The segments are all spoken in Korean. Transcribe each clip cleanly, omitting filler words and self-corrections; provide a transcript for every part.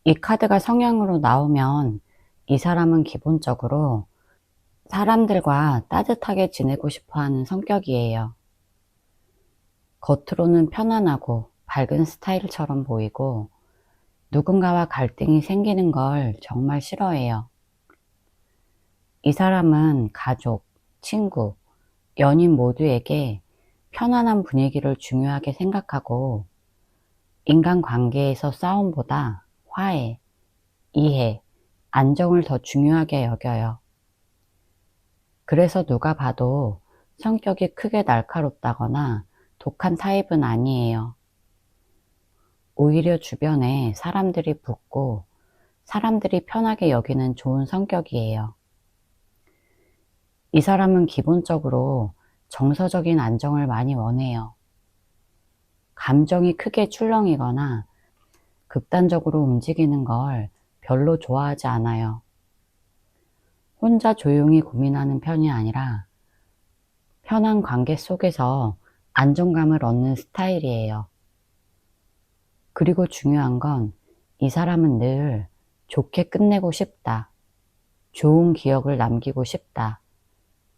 이 카드가 성향으로 나오면 이 사람은 기본적으로 사람들과 따뜻하게 지내고 싶어 하는 성격이에요. 겉으로는 편안하고 밝은 스타일처럼 보이고 누군가와 갈등이 생기는 걸 정말 싫어해요. 이 사람은 가족, 친구, 연인 모두에게 편안한 분위기를 중요하게 생각하고 인간관계에서 싸움보다 화해, 이해, 안정을 더 중요하게 여겨요. 그래서 누가 봐도 성격이 크게 날카롭다거나 독한 타입은 아니에요. 오히려 주변에 사람들이 붙고 사람들이 편하게 여기는 좋은 성격이에요. 이 사람은 기본적으로 정서적인 안정을 많이 원해요. 감정이 크게 출렁이거나 극단적으로 움직이는 걸 별로 좋아하지 않아요. 혼자 조용히 고민하는 편이 아니라 편한 관계 속에서 안정감을 얻는 스타일이에요. 그리고 중요한 건 이 사람은 늘 좋게 끝내고 싶다, 좋은 기억을 남기고 싶다,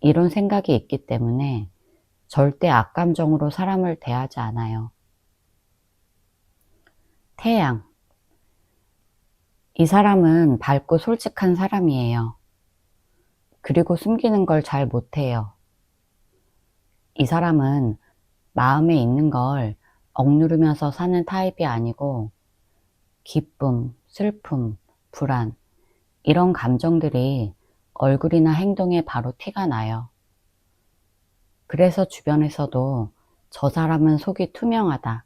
이런 생각이 있기 때문에 절대 악감정으로 사람을 대하지 않아요. 태양. 이 사람은 밝고 솔직한 사람이에요. 그리고 숨기는 걸 잘 못해요. 이 사람은 마음에 있는 걸 억누르면서 사는 타입이 아니고 기쁨, 슬픔, 불안 이런 감정들이 얼굴이나 행동에 바로 티가 나요. 그래서 주변에서도 저 사람은 속이 투명하다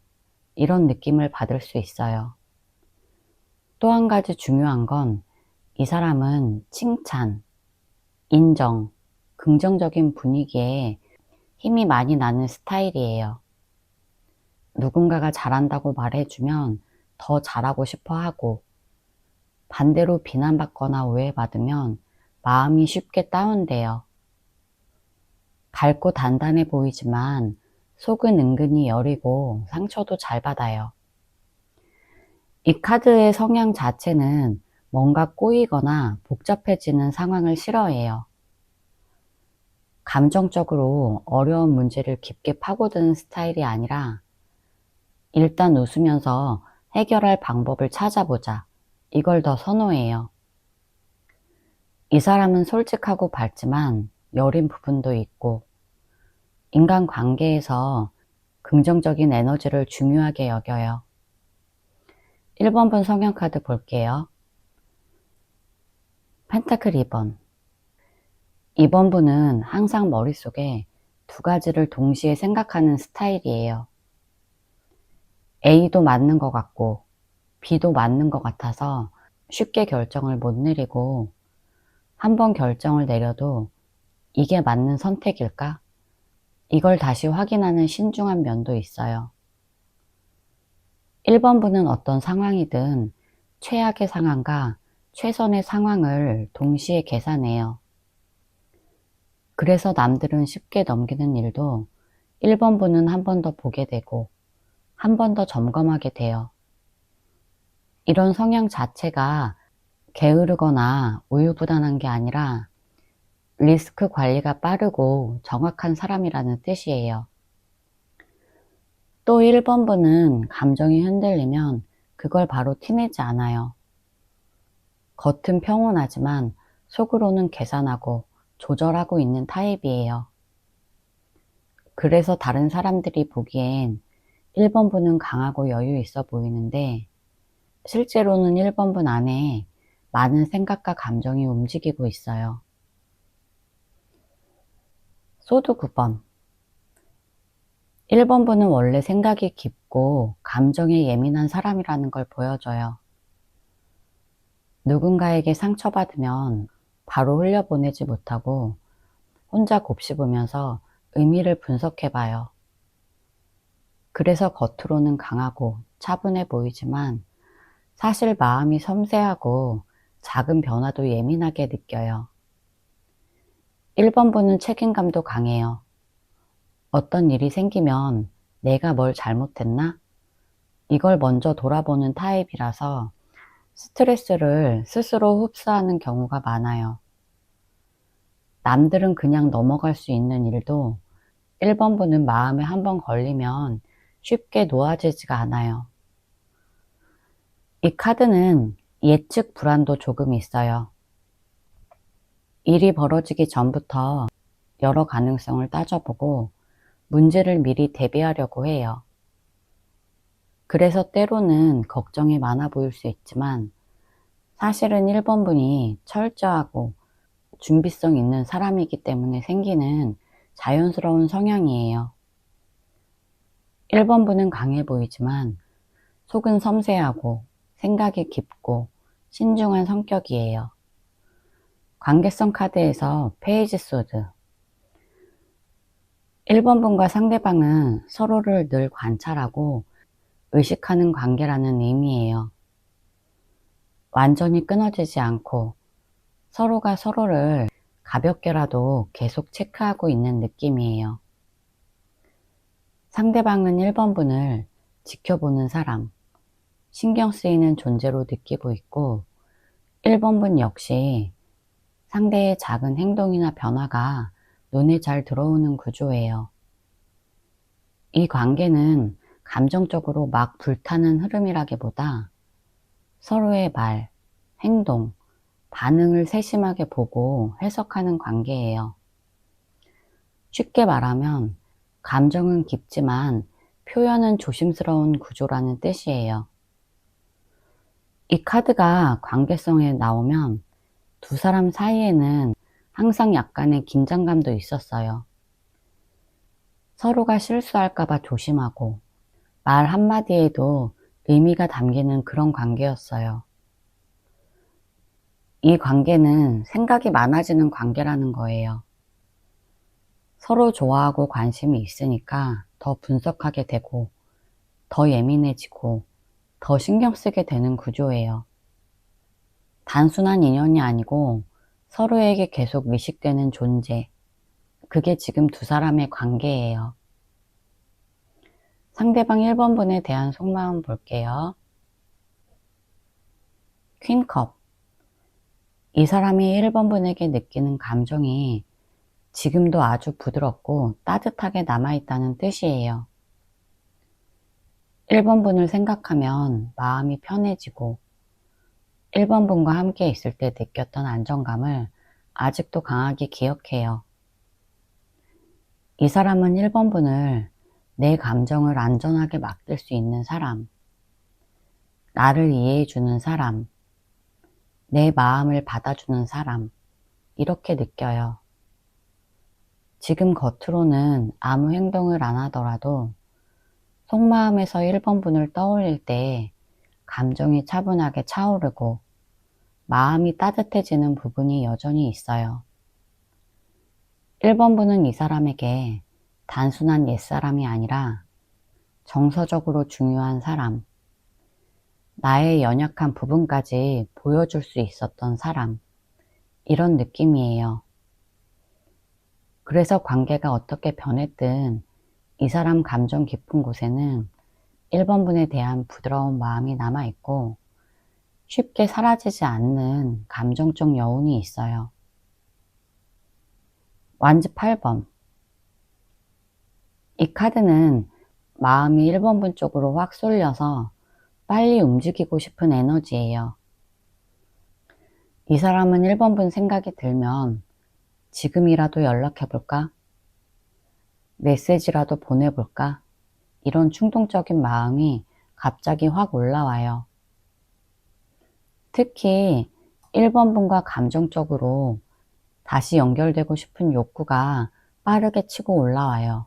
이런 느낌을 받을 수 있어요. 또 한 가지 중요한 건 이 사람은 칭찬, 인정, 긍정적인 분위기에 힘이 많이 나는 스타일이에요. 누군가가 잘한다고 말해주면 더 잘하고 싶어 하고 반대로 비난받거나 오해받으면 마음이 쉽게 다운돼요. 밝고 단단해 보이지만 속은 은근히 여리고 상처도 잘 받아요. 이 카드의 성향 자체는 뭔가 꼬이거나 복잡해지는 상황을 싫어해요. 감정적으로 어려운 문제를 깊게 파고드는 스타일이 아니라 일단 웃으면서 해결할 방법을 찾아보자. 이걸 더 선호해요. 이 사람은 솔직하고 밝지만 여린 부분도 있고 인간관계에서 긍정적인 에너지를 중요하게 여겨요. 1번분 성향카드 볼게요. 펜타클 2번. 2번분은 항상 머릿속에 두 가지를 동시에 생각하는 스타일이에요. A도 맞는 것 같고 B도 맞는 것 같아서 쉽게 결정을 못 내리고 한 번 결정을 내려도 이게 맞는 선택일까? 이걸 다시 확인하는 신중한 면도 있어요. 1번분은 어떤 상황이든 최악의 상황과 최선의 상황을 동시에 계산해요. 그래서 남들은 쉽게 넘기는 일도 1번분은 한 번 더 보게 되고 한 번 더 점검하게 돼요. 이런 성향 자체가 게으르거나 우유부단한 게 아니라 리스크 관리가 빠르고 정확한 사람이라는 뜻이에요. 또 1번분은 감정이 흔들리면 그걸 바로 티내지 않아요. 겉은 평온하지만 속으로는 계산하고 조절하고 있는 타입이에요. 그래서 다른 사람들이 보기엔 1번분은 강하고 여유 있어 보이는데 실제로는 1번분 안에 많은 생각과 감정이 움직이고 있어요. 소드 9번. 1번분은 원래 생각이 깊고 감정에 예민한 사람이라는 걸 보여줘요. 누군가에게 상처받으면 바로 흘려보내지 못하고 혼자 곱씹으면서 의미를 분석해봐요. 그래서 겉으로는 강하고 차분해 보이지만 사실 마음이 섬세하고 작은 변화도 예민하게 느껴요. 1번분은 책임감도 강해요. 어떤 일이 생기면 내가 뭘 잘못했나? 이걸 먼저 돌아보는 타입이라서 스트레스를 스스로 흡수하는 경우가 많아요. 남들은 그냥 넘어갈 수 있는 일도 1번분은 마음에 한번 걸리면 쉽게 놓아지지가 않아요. 이 카드는 예측 불안도 조금 있어요. 일이 벌어지기 전부터 여러 가능성을 따져보고 문제를 미리 대비하려고 해요. 그래서 때로는 걱정이 많아 보일 수 있지만 사실은 1번분이 철저하고 준비성 있는 사람이기 때문에 생기는 자연스러운 성향이에요. 1번분은 강해 보이지만 속은 섬세하고 생각이 깊고 신중한 성격이에요. 관계성 카드에서 페이지 소드. 1번분과 상대방은 서로를 늘 관찰하고 의식하는 관계라는 의미예요. 완전히 끊어지지 않고 서로가 서로를 가볍게라도 계속 체크하고 있는 느낌이에요. 상대방은 1번분을 지켜보는 사람, 신경 쓰이는 존재로 느끼고 있고 1번분 역시 상대의 작은 행동이나 변화가 눈에 잘 들어오는 구조예요. 이 관계는 감정적으로 막 불타는 흐름이라기보다 서로의 말, 행동, 반응을 세심하게 보고 해석하는 관계예요. 쉽게 말하면 감정은 깊지만 표현은 조심스러운 구조라는 뜻이에요. 이 카드가 관계성에 나오면 두 사람 사이에는 항상 약간의 긴장감도 있었어요. 서로가 실수할까봐 조심하고 말 한마디에도 의미가 담기는 그런 관계였어요. 이 관계는 생각이 많아지는 관계라는 거예요. 서로 좋아하고 관심이 있으니까 더 분석하게 되고 더 예민해지고 더 신경 쓰게 되는 구조예요. 단순한 인연이 아니고 서로에게 계속 의식되는 존재, 그게 지금 두 사람의 관계예요. 상대방 1번분에 대한 속마음 볼게요. 퀸컵. 이 사람이 1번분에게 느끼는 감정이 지금도 아주 부드럽고 따뜻하게 남아있다는 뜻이에요. 1번분을 생각하면 마음이 편해지고 1번분과 함께 있을 때 느꼈던 안정감을 아직도 강하게 기억해요. 이 사람은 1번분을 내 감정을 안전하게 맡길 수 있는 사람, 나를 이해해주는 사람, 내 마음을 받아주는 사람, 이렇게 느껴요. 지금 겉으로는 아무 행동을 안 하더라도 속마음에서 1번분을 떠올릴 때 감정이 차분하게 차오르고 마음이 따뜻해지는 부분이 여전히 있어요. 1번분은 이 사람에게 단순한 옛사람이 아니라 정서적으로 중요한 사람, 나의 연약한 부분까지 보여줄 수 있었던 사람, 이런 느낌이에요. 그래서 관계가 어떻게 변했든 이 사람 감정 깊은 곳에는 1번분에 대한 부드러운 마음이 남아있고 쉽게 사라지지 않는 감정적 여운이 있어요. 완지 8번. 이 카드는 마음이 1번분 쪽으로 확 쏠려서 빨리 움직이고 싶은 에너지예요. 이 사람은 1번분 생각이 들면 지금이라도 연락해볼까? 메시지라도 보내볼까? 이런 충동적인 마음이 갑자기 확 올라와요. 특히 1번분과 감정적으로 다시 연결되고 싶은 욕구가 빠르게 치고 올라와요.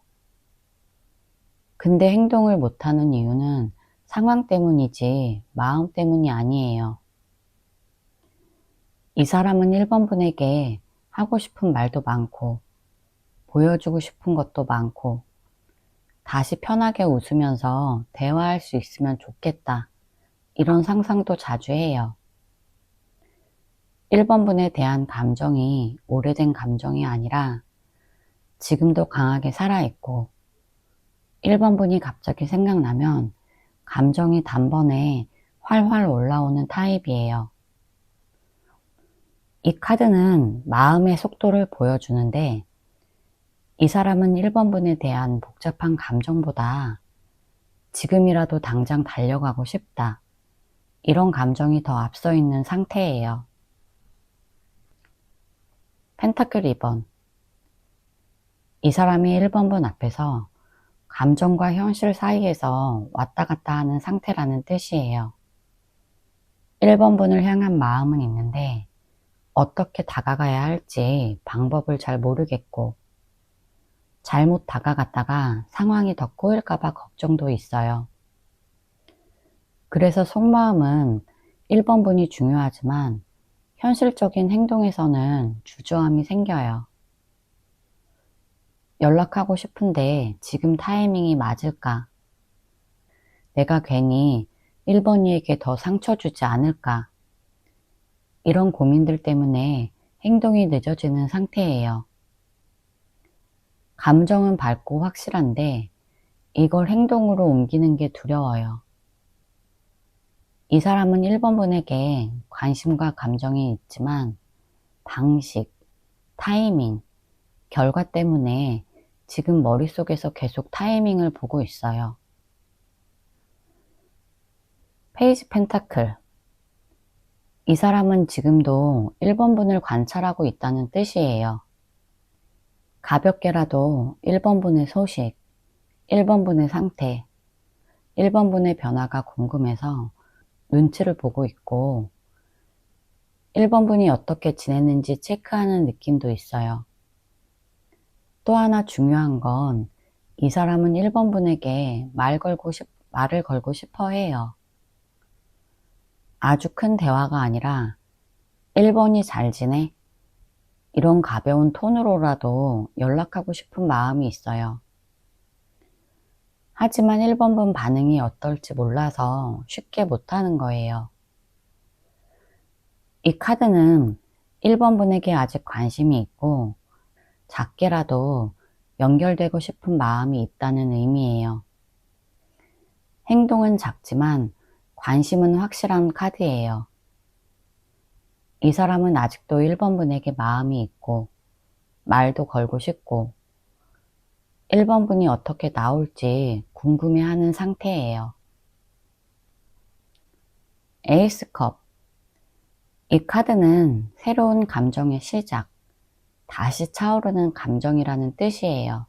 근데 행동을 못하는 이유는 상황 때문이지 마음 때문이 아니에요. 이 사람은 1번분에게 하고 싶은 말도 많고 보여주고 싶은 것도 많고 다시 편하게 웃으면서 대화할 수 있으면 좋겠다, 이런 상상도 자주 해요. 1번분에 대한 감정이 오래된 감정이 아니라 지금도 강하게 살아있고 1번분이 갑자기 생각나면 감정이 단번에 활활 올라오는 타입이에요. 이 카드는 마음의 속도를 보여주는데 이 사람은 1번 분에 대한 복잡한 감정보다 지금이라도 당장 달려가고 싶다. 이런 감정이 더 앞서 있는 상태예요. 펜타클 2번. 이 사람이 1번 분 앞에서 감정과 현실 사이에서 왔다 갔다 하는 상태라는 뜻이에요. 1번 분을 향한 마음은 있는데 어떻게 다가가야 할지 방법을 잘 모르겠고 잘못 다가갔다가 상황이 더 꼬일까봐 걱정도 있어요. 그래서 속마음은 1번 분이 중요하지만 현실적인 행동에서는 주저함이 생겨요. 연락하고 싶은데 지금 타이밍이 맞을까? 내가 괜히 1번이에게 더 상처 주지 않을까? 이런 고민들 때문에 행동이 늦어지는 상태예요. 감정은 밝고 확실한데 이걸 행동으로 옮기는 게 두려워요. 이 사람은 1번 분에게 관심과 감정이 있지만 방식, 타이밍, 결과 때문에 지금 머릿속에서 계속 타이밍을 보고 있어요. 페이지 펜타클. 이 사람은 지금도 1번 분을 관찰하고 있다는 뜻이에요. 가볍게라도 1번 분의 소식, 1번 분의 상태, 1번 분의 변화가 궁금해서 눈치를 보고 있고 1번 분이 어떻게 지냈는지 체크하는 느낌도 있어요. 또 하나 중요한 건 이 사람은 1번 분에게 말을 걸고 싶어 해요. 아주 큰 대화가 아니라 1번이 잘 지내? 이런 가벼운 톤으로라도 연락하고 싶은 마음이 있어요. 하지만 1번 분 반응이 어떨지 몰라서 쉽게 못하는 거예요. 이 카드는 1번 분에게 아직 관심이 있고 작게라도 연결되고 싶은 마음이 있다는 의미예요. 행동은 작지만 관심은 확실한 카드예요. 이 사람은 아직도 1번 분에게 마음이 있고 말도 걸고 싶고 1번 분이 어떻게 나올지 궁금해하는 상태예요. 에이스컵. 이 카드는 새로운 감정의 시작, 다시 차오르는 감정이라는 뜻이에요.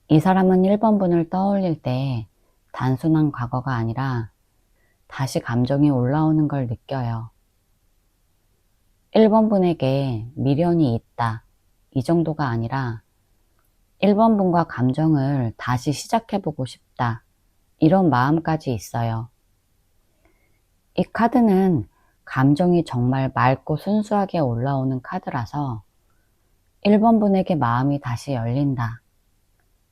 이 사람은 1번 분을 떠올릴 때 단순한 과거가 아니라 다시 감정이 올라오는 걸 느껴요. 1번 분에게 미련이 있다, 이 정도가 아니라 1번 분과 감정을 다시 시작해보고 싶다, 이런 마음까지 있어요. 이 카드는 감정이 정말 맑고 순수하게 올라오는 카드라서 1번 분에게 마음이 다시 열린다,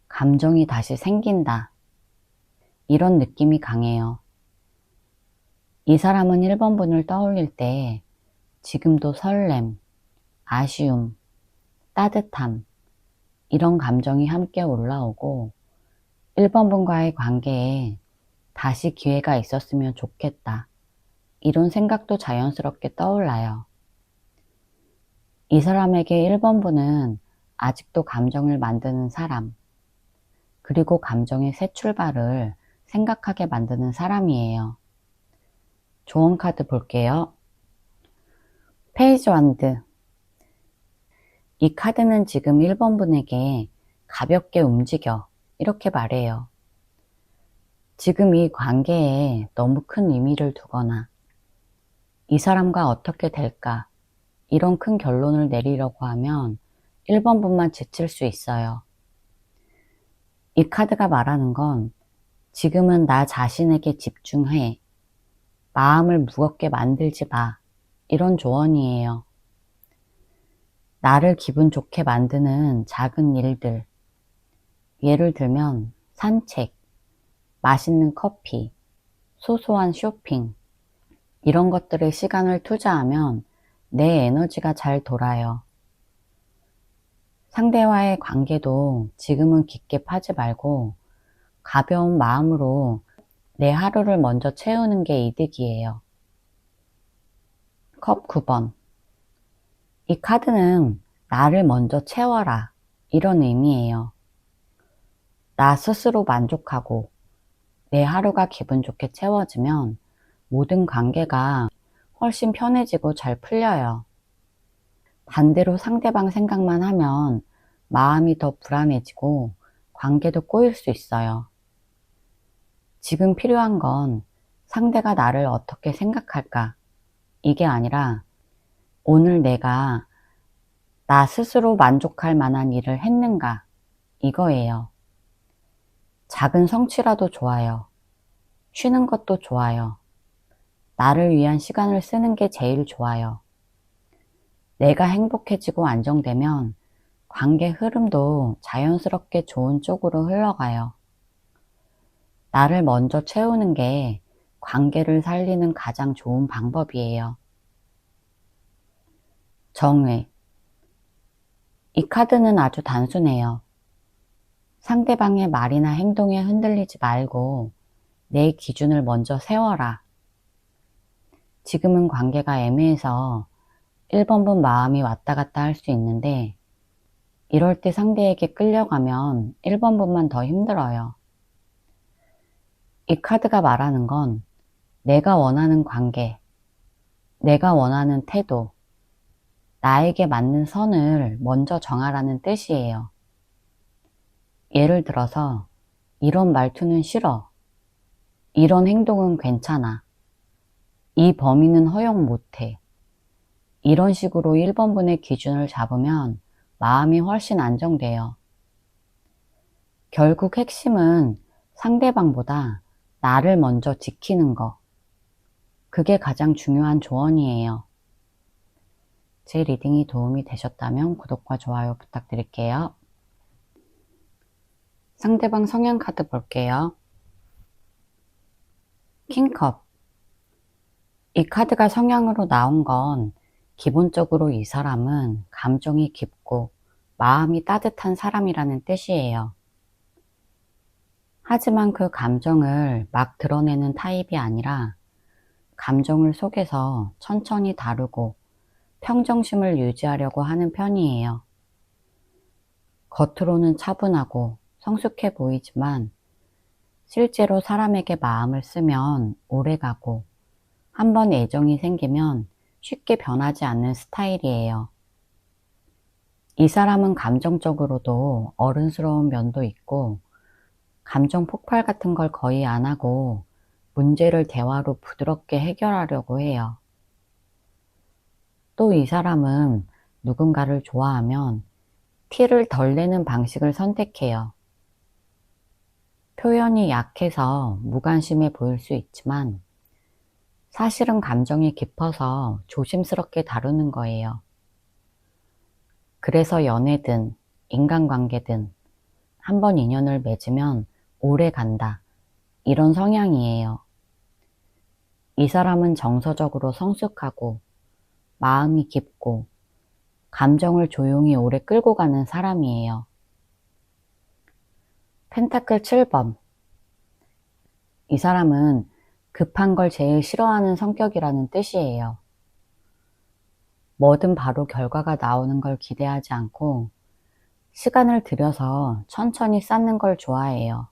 감정이 다시 생긴다, 이런 느낌이 강해요. 이 사람은 1번 분을 떠올릴 때 지금도 설렘, 아쉬움, 따뜻함, 이런 감정이 함께 올라오고 1번 분과의 관계에 다시 기회가 있었으면 좋겠다, 이런 생각도 자연스럽게 떠올라요. 이 사람에게 1번 분은 아직도 감정을 만드는 사람, 그리고 감정의 새 출발을 생각하게 만드는 사람이에요. 조언 카드 볼게요. 페이지 완드. 이 카드는 지금 1번 분에게 가볍게 움직여, 이렇게 말해요. 지금 이 관계에 너무 큰 의미를 두거나 이 사람과 어떻게 될까, 이런 큰 결론을 내리려고 하면 1번 분만 지칠 수 있어요. 이 카드가 말하는 건 지금은 나 자신에게 집중해, 마음을 무겁게 만들지 마, 이런 조언이에요. 나를 기분 좋게 만드는 작은 일들, 예를 들면 산책, 맛있는 커피, 소소한 쇼핑, 이런 것들에 시간을 투자하면 내 에너지가 잘 돌아요. 상대와의 관계도 지금은 깊게 파지 말고 가벼운 마음으로 내 하루를 먼저 채우는 게 이득이에요. 컵 9번. 이 카드는 나를 먼저 채워라, 이런 의미예요. 나 스스로 만족하고 내 하루가 기분 좋게 채워지면 모든 관계가 훨씬 편해지고 잘 풀려요. 반대로 상대방 생각만 하면 마음이 더 불안해지고 관계도 꼬일 수 있어요. 지금 필요한 건 상대가 나를 어떻게 생각할까? 이게 아니라 오늘 내가 나 스스로 만족할 만한 일을 했는가? 이거예요. 작은 성취라도 좋아요. 쉬는 것도 좋아요. 나를 위한 시간을 쓰는 게 제일 좋아요. 내가 행복해지고 안정되면 관계 흐름도 자연스럽게 좋은 쪽으로 흘러가요. 나를 먼저 채우는 게 관계를 살리는 가장 좋은 방법이에요. 정의. 이 카드는 아주 단순해요. 상대방의 말이나 행동에 흔들리지 말고 내 기준을 먼저 세워라. 지금은 관계가 애매해서 1번분 마음이 왔다 갔다 할 수 있는데 이럴 때 상대에게 끌려가면 1번분만 더 힘들어요. 이 카드가 말하는 건 내가 원하는 관계, 내가 원하는 태도, 나에게 맞는 선을 먼저 정하라는 뜻이에요. 예를 들어서 이런 말투는 싫어. 이런 행동은 괜찮아. 이 범위는 허용 못해. 이런 식으로 1번분의 기준을 잡으면 마음이 훨씬 안정돼요. 결국 핵심은 상대방보다 나를 먼저 지키는 거. 그게 가장 중요한 조언이에요. 제 리딩이 도움이 되셨다면 구독과 좋아요 부탁드릴게요. 상대방 성향 카드 볼게요. 킹컵. 이 카드가 성향으로 나온 건 기본적으로 이 사람은 감정이 깊고 마음이 따뜻한 사람이라는 뜻이에요. 하지만 그 감정을 막 드러내는 타입이 아니라 감정을 속에서 천천히 다루고 평정심을 유지하려고 하는 편이에요. 겉으로는 차분하고 성숙해 보이지만 실제로 사람에게 마음을 쓰면 오래가고 한번 애정이 생기면 쉽게 변하지 않는 스타일이에요. 이 사람은 감정적으로도 어른스러운 면도 있고 감정 폭발 같은 걸 거의 안 하고 문제를 대화로 부드럽게 해결하려고 해요. 또 이 사람은 누군가를 좋아하면 티를 덜 내는 방식을 선택해요. 표현이 약해서 무관심해 보일 수 있지만 사실은 감정이 깊어서 조심스럽게 다루는 거예요. 그래서 연애든 인간관계든 한번 인연을 맺으면 오래 간다. 이런 성향이에요. 이 사람은 정서적으로 성숙하고 마음이 깊고 감정을 조용히 오래 끌고 가는 사람이에요. 펜타클 7번. 이 사람은 급한 걸 제일 싫어하는 성격이라는 뜻이에요. 뭐든 바로 결과가 나오는 걸 기대하지 않고 시간을 들여서 천천히 쌓는 걸 좋아해요.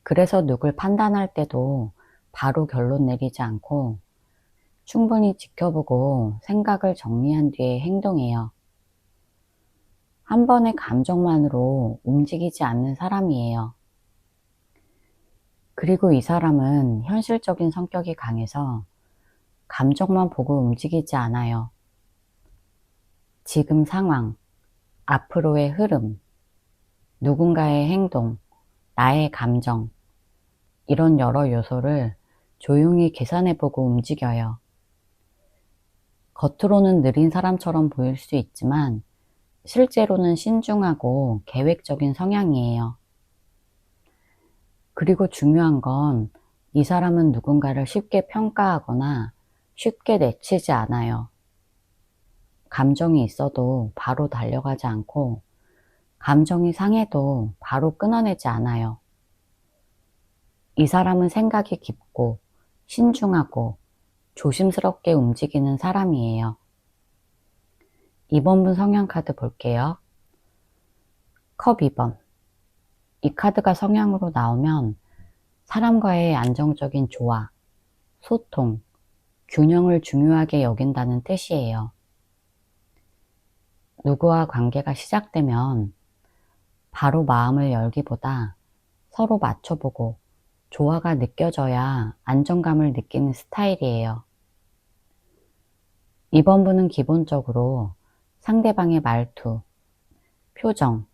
그래서 누굴 판단할 때도 바로 결론 내리지 않고 충분히 지켜보고 생각을 정리한 뒤에 행동해요. 한 번의 감정만으로 움직이지 않는 사람이에요. 그리고 이 사람은 현실적인 성격이 강해서 감정만 보고 움직이지 않아요. 지금 상황, 앞으로의 흐름, 누군가의 행동, 나의 감정, 이런 여러 요소를 조용히 계산해보고 움직여요. 겉으로는 느린 사람처럼 보일 수 있지만 실제로는 신중하고 계획적인 성향이에요. 그리고 중요한 건 이 사람은 누군가를 쉽게 평가하거나 쉽게 내치지 않아요. 감정이 있어도 바로 달려가지 않고 감정이 상해도 바로 끊어내지 않아요. 이 사람은 생각이 깊고 신중하고 조심스럽게 움직이는 사람이에요. 2번분 성향 카드 볼게요. 컵 2번. 이 카드가 성향으로 나오면 사람과의 안정적인 조화, 소통, 균형을 중요하게 여긴다는 뜻이에요. 누구와 관계가 시작되면 바로 마음을 열기보다 서로 맞춰보고 조화가 느껴져야 안정감을 느끼는 스타일이에요. 2번분은 기본적으로 상대방의 말투, 표정,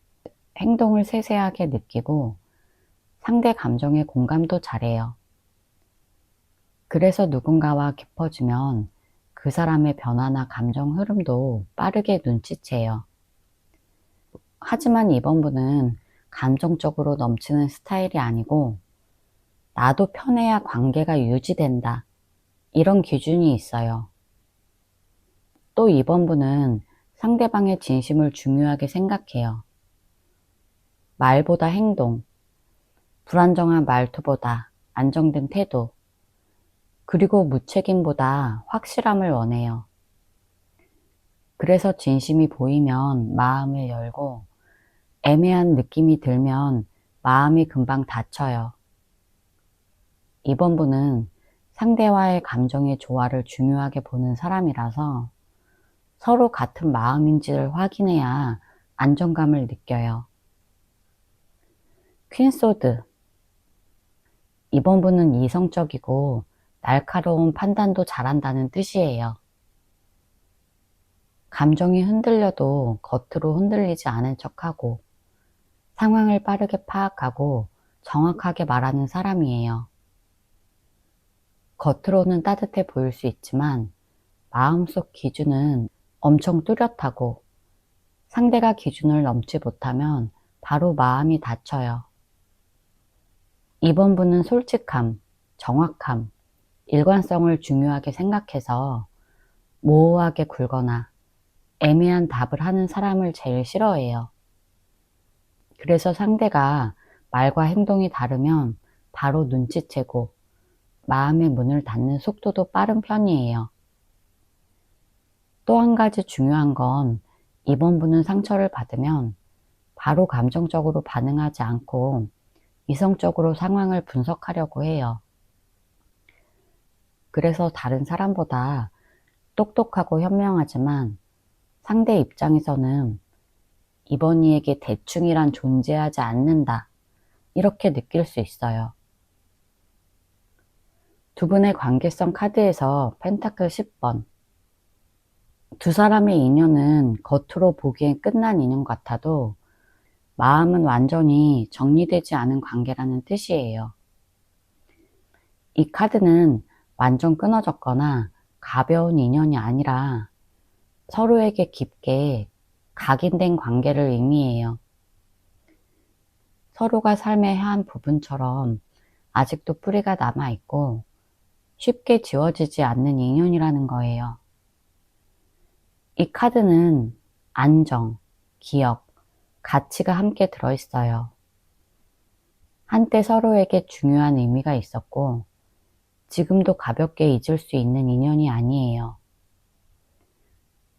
행동을 세세하게 느끼고 상대 감정에 공감도 잘해요. 그래서 누군가와 깊어지면 그 사람의 변화나 감정 흐름도 빠르게 눈치채요. 하지만 2번분은 감정적으로 넘치는 스타일이 아니고 나도 편해야 관계가 유지된다. 이런 기준이 있어요. 또 2번분은 상대방의 진심을 중요하게 생각해요. 말보다 행동, 불안정한 말투보다 안정된 태도, 그리고 무책임보다 확실함을 원해요. 그래서 진심이 보이면 마음을 열고 애매한 느낌이 들면 마음이 금방 닫혀요. 2번분은 상대와의 감정의 조화를 중요하게 보는 사람이라서 서로 같은 마음인지를 확인해야 안정감을 느껴요. 퀸소드. 2번분은 이성적이고 날카로운 판단도 잘한다는 뜻이에요. 감정이 흔들려도 겉으로 흔들리지 않은 척하고 상황을 빠르게 파악하고 정확하게 말하는 사람이에요. 겉으로는 따뜻해 보일 수 있지만 마음속 기준은 엄청 뚜렷하고 상대가 기준을 넘지 못하면 바로 마음이 닫혀요. 2번분은 솔직함, 정확함, 일관성을 중요하게 생각해서 모호하게 굴거나 애매한 답을 하는 사람을 제일 싫어해요. 그래서 상대가 말과 행동이 다르면 바로 눈치채고 마음의 문을 닫는 속도도 빠른 편이에요. 또 한 가지 중요한 건 2번분은 상처를 받으면 바로 감정적으로 반응하지 않고 이성적으로 상황을 분석하려고 해요. 그래서 다른 사람보다 똑똑하고 현명하지만 상대 입장에서는 이번이에게 대충이란 존재하지 않는다. 이렇게 느낄 수 있어요. 두 분의 관계성 카드에서 펜타클 10번. 두 사람의 인연은 겉으로 보기엔 끝난 인연 같아도 마음은 완전히 정리되지 않은 관계라는 뜻이에요. 이 카드는 완전 끊어졌거나 가벼운 인연이 아니라 서로에게 깊게 각인된 관계를 의미해요. 서로가 삶의 한 부분처럼 아직도 뿌리가 남아있고 쉽게 지워지지 않는 인연이라는 거예요. 이 카드는 안정, 기억, 가치가 함께 들어있어요. 한때 서로에게 중요한 의미가 있었고 지금도 가볍게 잊을 수 있는 인연이 아니에요.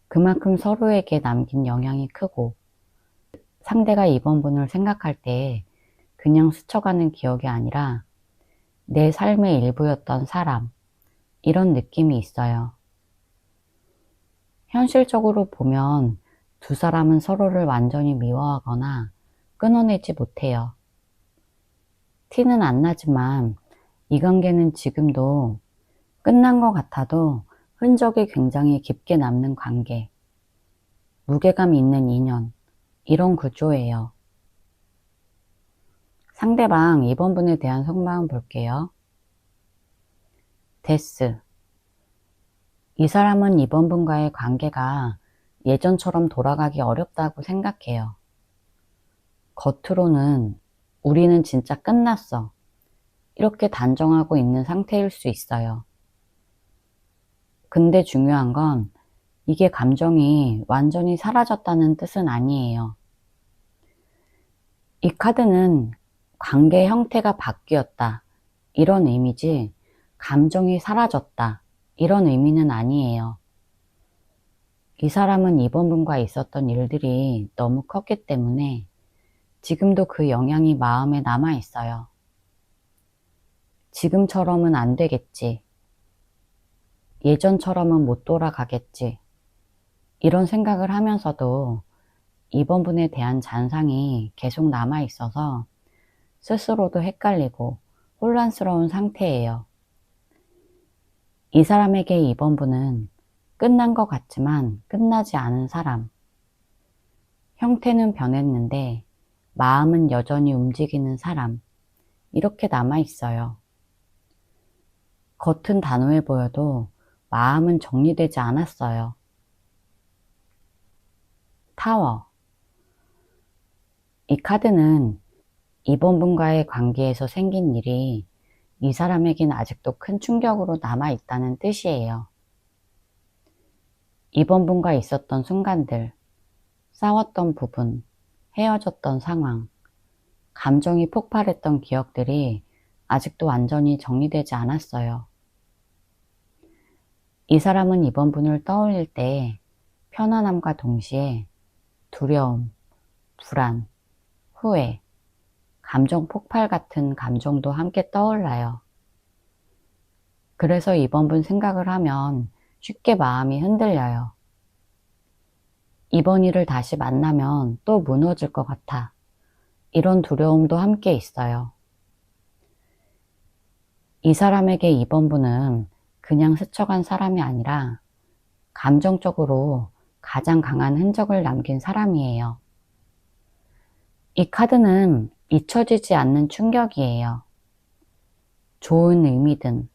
그만큼 서로에게 남긴 영향이 크고 상대가 2번분을 생각할 때 그냥 스쳐가는 기억이 아니라 내 삶의 일부였던 사람, 이런 느낌이 있어요. 현실적으로 보면 두 사람은 서로를 완전히 미워하거나 끊어내지 못해요. 티는 안 나지만 이 관계는 지금도 끝난 것 같아도 흔적이 굉장히 깊게 남는 관계, 무게감 있는 인연, 이런 구조예요. 상대방 2번분에 대한 속마음 볼게요. 데스. 이 사람은 2번분과의 관계가 예전처럼 돌아가기 어렵다고 생각해요. 겉으로는 우리는 진짜 끝났어. 이렇게 단정하고 있는 상태일 수 있어요. 근데 중요한 건 이게 감정이 완전히 사라졌다는 뜻은 아니에요. 이 카드는 관계 형태가 바뀌었다. 이런 의미지 감정이 사라졌다 이런 의미는 아니에요. 이 사람은 이번 분과 있었던 일들이 너무 컸기 때문에 지금도 그 영향이 마음에 남아 있어요. 지금처럼은 안 되겠지. 예전처럼은 못 돌아가겠지. 이런 생각을 하면서도 이번 분에 대한 잔상이 계속 남아 있어서 스스로도 헷갈리고 혼란스러운 상태예요. 이 사람에게 이번 분은 끝난 것 같지만 끝나지 않은 사람. 형태는 변했는데 마음은 여전히 움직이는 사람. 이렇게 남아 있어요. 겉은 단호해 보여도 마음은 정리되지 않았어요. 타워. 이 카드는 이번 분과의 관계에서 생긴 일이 이 사람에겐 아직도 큰 충격으로 남아 있다는 뜻이에요. 이번 분과 있었던 순간들, 싸웠던 부분, 헤어졌던 상황, 감정이 폭발했던 기억들이 아직도 완전히 정리되지 않았어요. 이 사람은 이번 분을 떠올릴 때 편안함과 동시에 두려움, 불안, 후회, 감정 폭발 같은 감정도 함께 떠올라요. 그래서 이번 분 생각을 하면 쉽게 마음이 흔들려요. 이번 일을 다시 만나면 또 무너질 것 같아. 이런 두려움도 함께 있어요. 이 사람에게 이번 분은 그냥 스쳐간 사람이 아니라 감정적으로 가장 강한 흔적을 남긴 사람이에요. 이 카드는 잊혀지지 않는 충격이에요. 좋은 의미든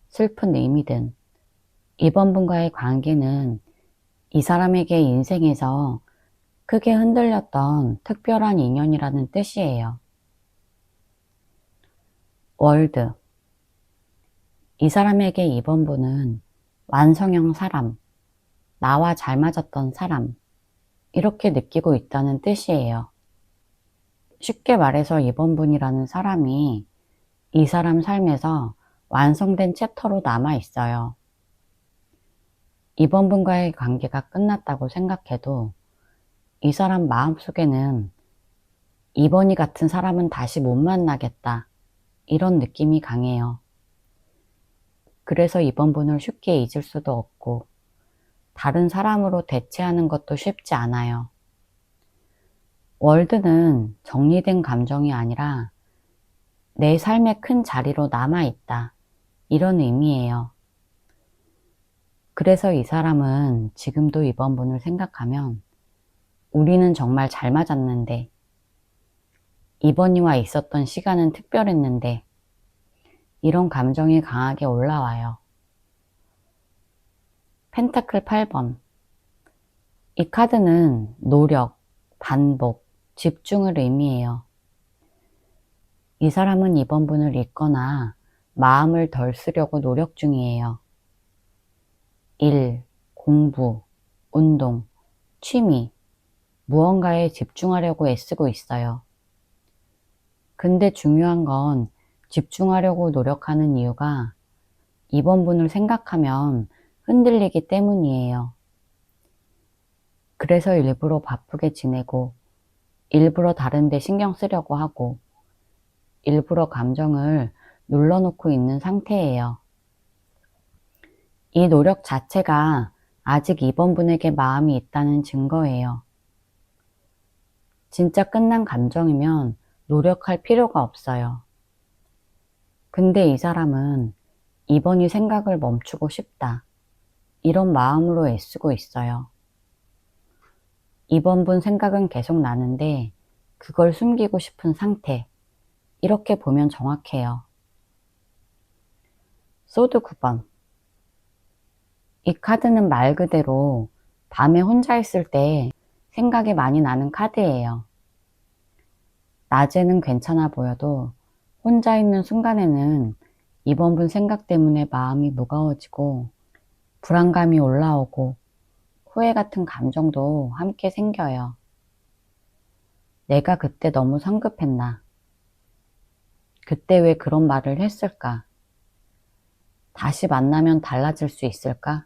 슬픈 의미든 이번 분과의 관계는 이 사람에게 인생에서 크게 흔들렸던 특별한 인연이라는 뜻이에요. 월드. 이 사람에게 이번 분은 완성형 사람, 나와 잘 맞았던 사람, 이렇게 느끼고 있다는 뜻이에요. 쉽게 말해서 이번 분이라는 사람이 이 사람 삶에서 완성된 챕터로 남아 있어요. 이번 분과의 관계가 끝났다고 생각해도 이 사람 마음속에는 이번이 같은 사람은 다시 못 만나겠다. 이런 느낌이 강해요. 그래서 이번 분을 쉽게 잊을 수도 없고 다른 사람으로 대체하는 것도 쉽지 않아요. 월드는 정리된 감정이 아니라 내 삶의 큰 자리로 남아있다. 이런 의미예요. 그래서 이 사람은 지금도 이번 분을 생각하면 우리는 정말 잘 맞았는데 이번이와 있었던 시간은 특별했는데 이런 감정이 강하게 올라와요. 펜타클 8번. 이 카드는 노력, 반복, 집중을 의미해요. 이 사람은 이번 분을 잊거나 마음을 덜 쓰려고 노력 중이에요. 일, 공부, 운동, 취미, 무언가에 집중하려고 애쓰고 있어요. 근데 중요한 건 집중하려고 노력하는 이유가 이번 분을 생각하면 흔들리기 때문이에요. 그래서 일부러 바쁘게 지내고 일부러 다른 데 신경 쓰려고 하고 일부러 감정을 눌러놓고 있는 상태예요. 이 노력 자체가 아직 이번 분에게 마음이 있다는 증거예요. 진짜 끝난 감정이면 노력할 필요가 없어요. 근데 이 사람은 이번이 생각을 멈추고 싶다. 이런 마음으로 애쓰고 있어요. 이번 분 생각은 계속 나는데 그걸 숨기고 싶은 상태. 이렇게 보면 정확해요. 소드 9번. 이 카드는 말 그대로 밤에 혼자 있을 때 생각이 많이 나는 카드예요. 낮에는 괜찮아 보여도 혼자 있는 순간에는 이번 분 생각 때문에 마음이 무거워지고 불안감이 올라오고 후회 같은 감정도 함께 생겨요. 내가 그때 너무 성급했나? 그때 왜 그런 말을 했을까? 다시 만나면 달라질 수 있을까?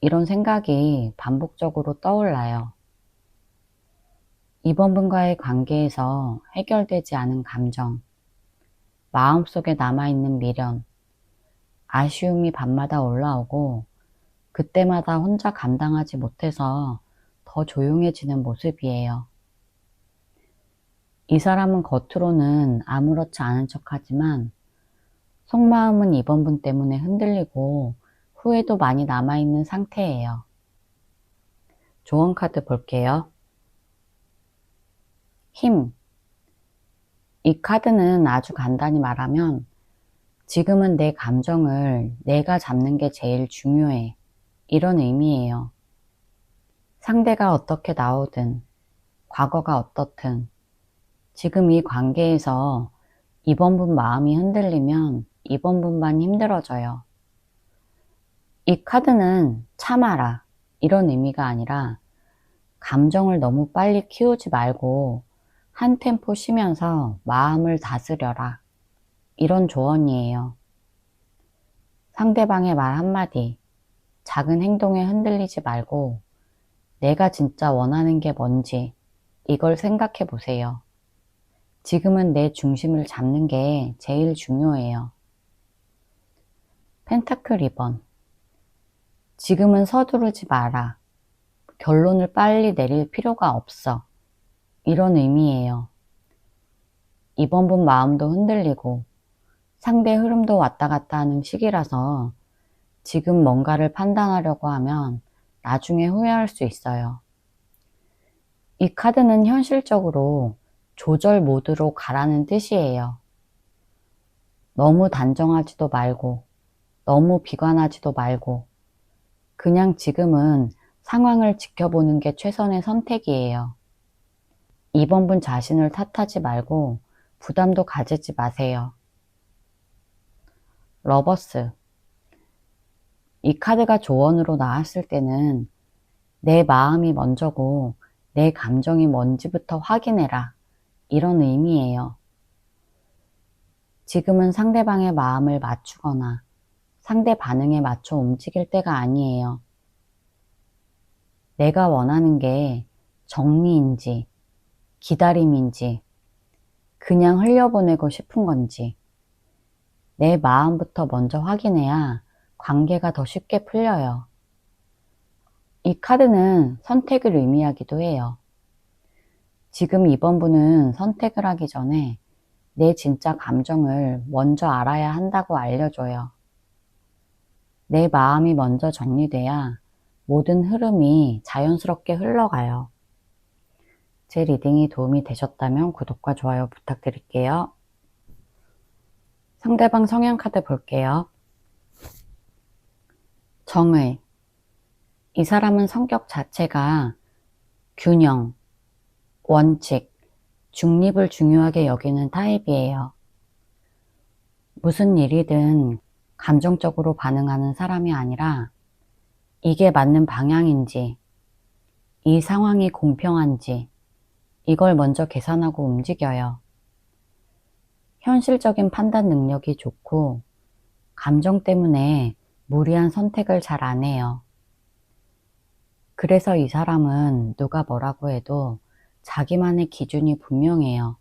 이런 생각이 반복적으로 떠올라요. 이번 분과의 관계에서 해결되지 않은 감정, 마음속에 남아있는 미련, 아쉬움이 밤마다 올라오고 그때마다 혼자 감당하지 못해서 더 조용해지는 모습이에요. 이 사람은 겉으로는 아무렇지 않은 척하지만 속마음은 이번 분 때문에 흔들리고 후회도 많이 남아있는 상태예요. 조언 카드 볼게요. 힘. 이 카드는 아주 간단히 말하면 지금은 내 감정을 내가 잡는 게 제일 중요해. 이런 의미예요. 상대가 어떻게 나오든 과거가 어떻든 지금 이 관계에서 이번 분 마음이 흔들리면 이번 분만 힘들어져요. 이 카드는 참아라 이런 의미가 아니라 감정을 너무 빨리 키우지 말고 한 템포 쉬면서 마음을 다스려라 이런 조언이에요. 상대방의 말 한마디, 작은 행동에 흔들리지 말고 내가 진짜 원하는 게 뭔지 이걸 생각해 보세요. 지금은 내 중심을 잡는 게 제일 중요해요. 펜타클 2번. 지금은 서두르지 마라. 결론을 빨리 내릴 필요가 없어. 이런 의미예요. 이번 분 마음도 흔들리고 상대 흐름도 왔다 갔다 하는 시기라서 지금 뭔가를 판단하려고 하면 나중에 후회할 수 있어요. 이 카드는 현실적으로 조절 모드로 가라는 뜻이에요. 너무 단정하지도 말고 너무 비관하지도 말고 그냥 지금은 상황을 지켜보는 게 최선의 선택이에요. 이번 분 자신을 탓하지 말고 부담도 가지지 마세요. 러버스. 이 카드가 조언으로 나왔을 때는 내 마음이 먼저고 내 감정이 뭔지부터 확인해라. 이런 의미예요. 지금은 상대방의 마음을 맞추거나 상대 반응에 맞춰 움직일 때가 아니에요. 내가 원하는 게 정리인지 기다림인지 그냥 흘려보내고 싶은 건지 내 마음부터 먼저 확인해야 관계가 더 쉽게 풀려요. 이 카드는 선택을 의미하기도 해요. 지금 이번 분은 선택을 하기 전에 내 진짜 감정을 먼저 알아야 한다고 알려줘요. 내 마음이 먼저 정리돼야 모든 흐름이 자연스럽게 흘러가요. 제 리딩이 도움이 되셨다면 구독과 좋아요 부탁드릴게요. 상대방 성향 카드 볼게요. 정의. 이 사람은 성격 자체가 균형, 원칙, 중립을 중요하게 여기는 타입이에요. 무슨 일이든 감정적으로 반응하는 사람이 아니라 이게 맞는 방향인지, 이 상황이 공평한지 이걸 먼저 계산하고 움직여요. 현실적인 판단 능력이 좋고 감정 때문에 무리한 선택을 잘 안 해요. 그래서 이 사람은 누가 뭐라고 해도 자기만의 기준이 분명해요.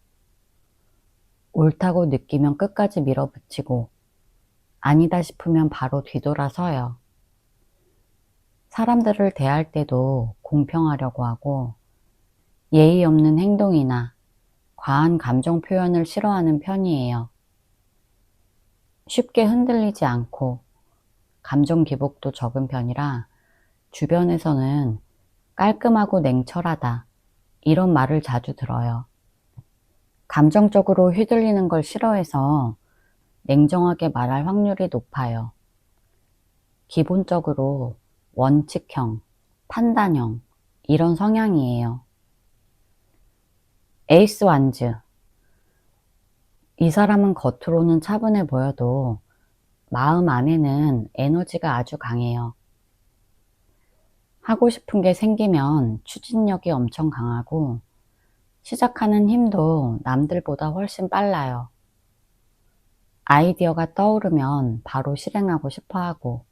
옳다고 느끼면 끝까지 밀어붙이고 아니다 싶으면 바로 뒤돌아서요. 사람들을 대할 때도 공평하려고 하고 예의 없는 행동이나 과한 감정 표현을 싫어하는 편이에요. 쉽게 흔들리지 않고 감정 기복도 적은 편이라 주변에서는 깔끔하고 냉철하다 이런 말을 자주 들어요. 감정적으로 휘둘리는 걸 싫어해서 냉정하게 말할 확률이 높아요. 기본적으로 원칙형, 판단형 이런 성향이에요. 에이스 완즈. 이 사람은 겉으로는 차분해 보여도 마음 안에는 에너지가 아주 강해요. 하고 싶은 게 생기면 추진력이 엄청 강하고 시작하는 힘도 남들보다 훨씬 빨라요. 아이디어가 떠오르면 바로 실행하고 싶어 하고,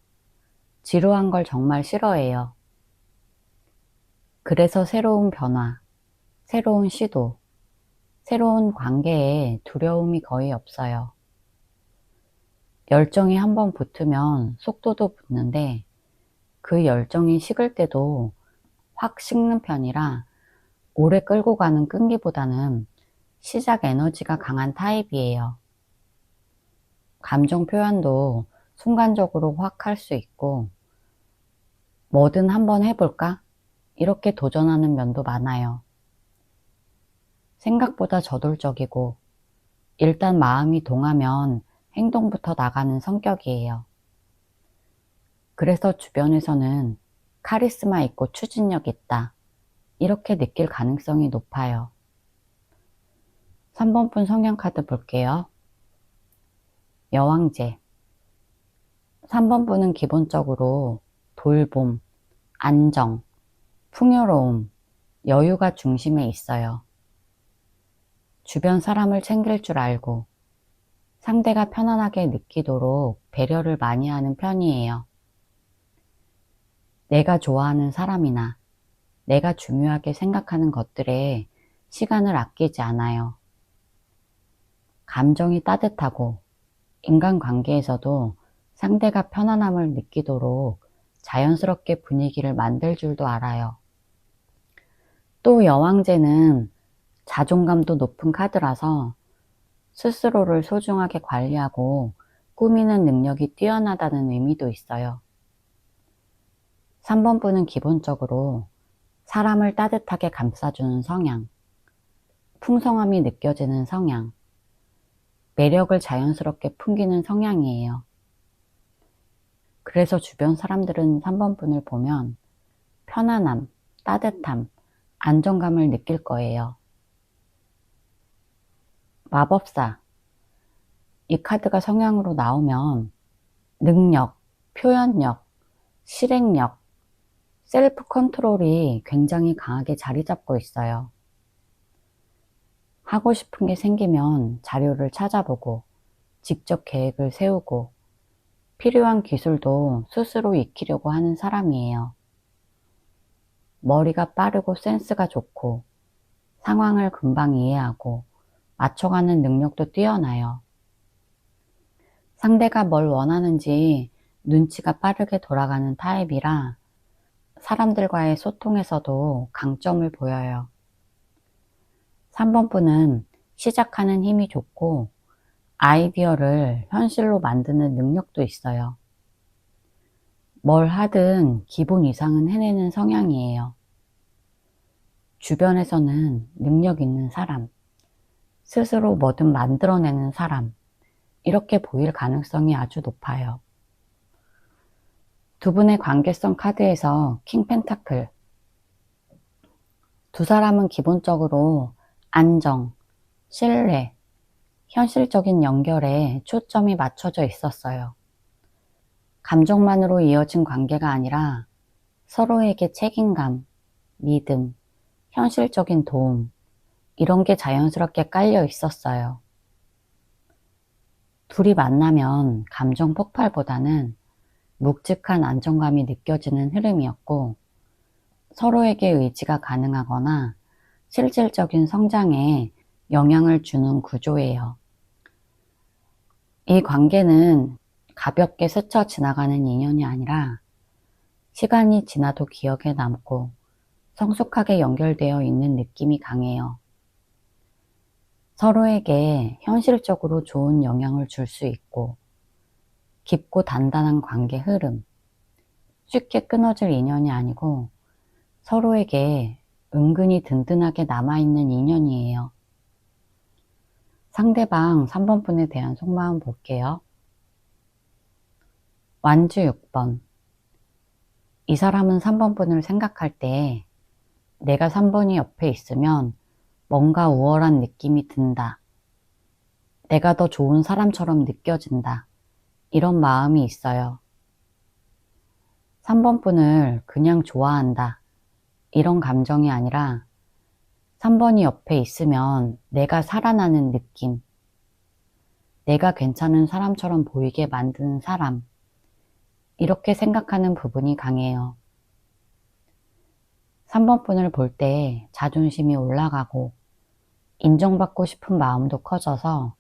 지루한 걸 정말 싫어해요. 그래서 새로운 변화, 새로운 시도, 새로운 관계에 두려움이 거의 없어요. 열정이 한번 붙으면 속도도 붙는데, 그 열정이 식을 때도 확 식는 편이라 오래 끌고 가는 끈기보다는 시작 에너지가 강한 타입이에요. 감정 표현도 순간적으로 확 할 수 있고, 뭐든 한번 해볼까? 이렇게 도전하는 면도 많아요. 생각보다 저돌적이고, 일단 마음이 동하면 행동부터 나가는 성격이에요. 그래서 주변에서는 카리스마 있고 추진력 있다, 이렇게 느낄 가능성이 높아요. 3번분 성향카드 볼게요. 여왕제. 3번분은 기본적으로 돌봄, 안정, 풍요로움, 여유가 중심에 있어요. 주변 사람을 챙길 줄 알고 상대가 편안하게 느끼도록 배려를 많이 하는 편이에요. 내가 좋아하는 사람이나 내가 중요하게 생각하는 것들에 시간을 아끼지 않아요. 감정이 따뜻하고 인간관계에서도 상대가 편안함을 느끼도록 자연스럽게 분위기를 만들 줄도 알아요. 또 여왕제는 자존감도 높은 카드라서 스스로를 소중하게 관리하고 꾸미는 능력이 뛰어나다는 의미도 있어요. 3번분은 기본적으로 사람을 따뜻하게 감싸주는 성향, 풍성함이 느껴지는 성향, 매력을 자연스럽게 풍기는 성향이에요. 그래서 주변 사람들은 3번분을 보면 편안함, 따뜻함, 안정감을 느낄 거예요. 마법사. 이 카드가 성향으로 나오면 능력, 표현력, 실행력, 셀프 컨트롤이 굉장히 강하게 자리 잡고 있어요. 하고 싶은 게 생기면 자료를 찾아보고 직접 계획을 세우고 필요한 기술도 스스로 익히려고 하는 사람이에요. 머리가 빠르고 센스가 좋고 상황을 금방 이해하고 맞춰가는 능력도 뛰어나요. 상대가 뭘 원하는지 눈치가 빠르게 돌아가는 타입이라 사람들과의 소통에서도 강점을 보여요. 3번분은 시작하는 힘이 좋고 아이디어를 현실로 만드는 능력도 있어요. 뭘 하든 기본 이상은 해내는 성향이에요. 주변에서는 능력 있는 사람, 스스로 뭐든 만들어내는 사람, 이렇게 보일 가능성이 아주 높아요. 두 분의 관계성 카드에서 킹 펜타클. 두 사람은 기본적으로 안정, 신뢰, 현실적인 연결에 초점이 맞춰져 있었어요. 감정만으로 이어진 관계가 아니라 서로에게 책임감, 믿음, 현실적인 도움, 이런 게 자연스럽게 깔려 있었어요. 둘이 만나면 감정 폭발보다는 묵직한 안정감이 느껴지는 흐름이었고 서로에게 의지가 가능하거나 실질적인 성장에 영향을 주는 구조예요. 이 관계는 가볍게 스쳐 지나가는 인연이 아니라 시간이 지나도 기억에 남고 성숙하게 연결되어 있는 느낌이 강해요. 서로에게 현실적으로 좋은 영향을 줄 수 있고 깊고 단단한 관계 흐름, 쉽게 끊어질 인연이 아니고 서로에게 은근히 든든하게 남아있는 인연이에요. 상대방 3번분에 대한 속마음 볼게요. 완주 6번. 이 사람은 3번분을 생각할 때 내가 3번이 옆에 있으면 뭔가 우월한 느낌이 든다. 내가 더 좋은 사람처럼 느껴진다. 이런 마음이 있어요. 3번분을 그냥 좋아한다. 이런 감정이 아니라 3번이 옆에 있으면 내가 살아나는 느낌. 내가 괜찮은 사람처럼 보이게 만드는 사람, 이렇게 생각하는 부분이 강해요. 3번 분을 볼 때 자존심이 올라가고 인정받고 싶은 마음도 커져서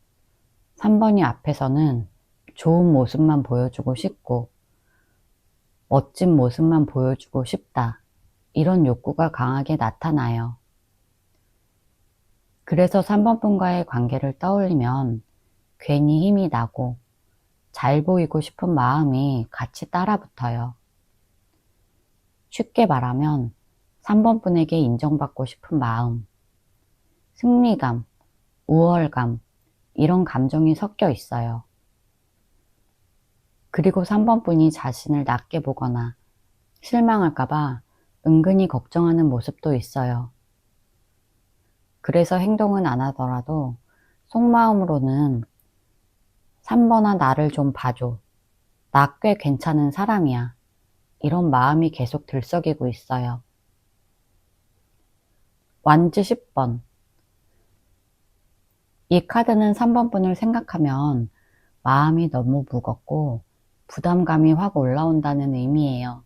3번이 앞에서는 좋은 모습만 보여주고 싶고 멋진 모습만 보여주고 싶다. 이런 욕구가 강하게 나타나요. 그래서 3번 분과의 관계를 떠올리면 괜히 힘이 나고 잘 보이고 싶은 마음이 같이 따라붙어요. 쉽게 말하면 3번 분에게 인정받고 싶은 마음, 승리감, 우월감, 이런 감정이 섞여 있어요. 그리고 3번 분이 자신을 낮게 보거나 실망할까봐 은근히 걱정하는 모습도 있어요. 그래서 행동은 안 하더라도 속마음으로는 3번아 나를 좀 봐줘. 나 꽤 괜찮은 사람이야. 이런 마음이 계속 들썩이고 있어요. 완즈 10번. 이 카드는 3번 분을 생각하면 마음이 너무 무겁고 부담감이 확 올라온다는 의미예요.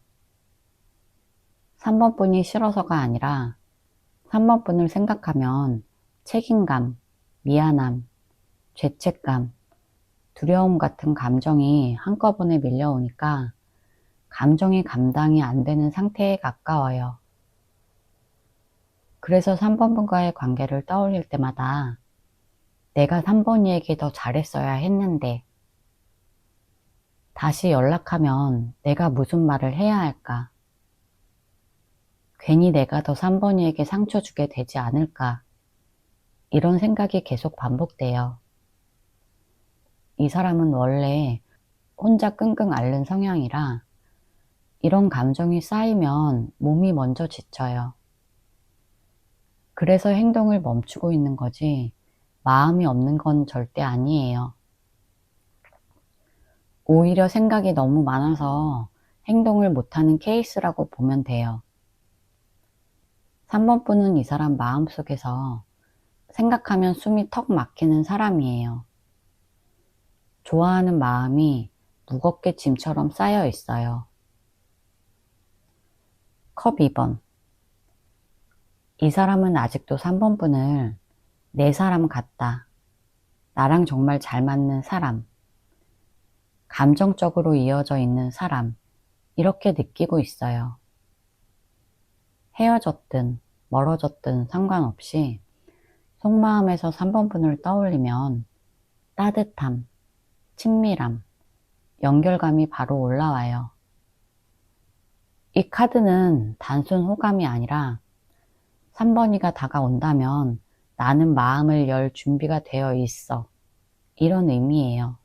3번 분이 싫어서가 아니라 3번 분을 생각하면 책임감, 미안함, 죄책감, 두려움 같은 감정이 한꺼번에 밀려오니까 감정이 감당이 안 되는 상태에 가까워요. 그래서 3번 분과의 관계를 떠올릴 때마다 내가 3번이에게 더 잘했어야 했는데 다시 연락하면 내가 무슨 말을 해야 할까? 괜히 내가 더 3번이에게 상처 주게 되지 않을까? 이런 생각이 계속 반복돼요. 이 사람은 원래 혼자 끙끙 앓는 성향이라 이런 감정이 쌓이면 몸이 먼저 지쳐요. 그래서 행동을 멈추고 있는 거지 마음이 없는 건 절대 아니에요. 오히려 생각이 너무 많아서 행동을 못하는 케이스라고 보면 돼요. 3번 분은 이 사람 마음속에서 생각하면 숨이 턱 막히는 사람이에요. 좋아하는 마음이 무겁게 짐처럼 쌓여 있어요. 컵 2번. 이 사람은 아직도 3번 분을 내 사람 같다. 나랑 정말 잘 맞는 사람. 감정적으로 이어져 있는 사람. 이렇게 느끼고 있어요. 헤어졌든 멀어졌든 상관없이 속마음에서 3번 분을 떠올리면 따뜻함, 친밀함, 연결감이 바로 올라와요. 이 카드는 단순 호감이 아니라 3번이가 다가온다면 나는 마음을 열 준비가 되어 있어. 이런 의미예요.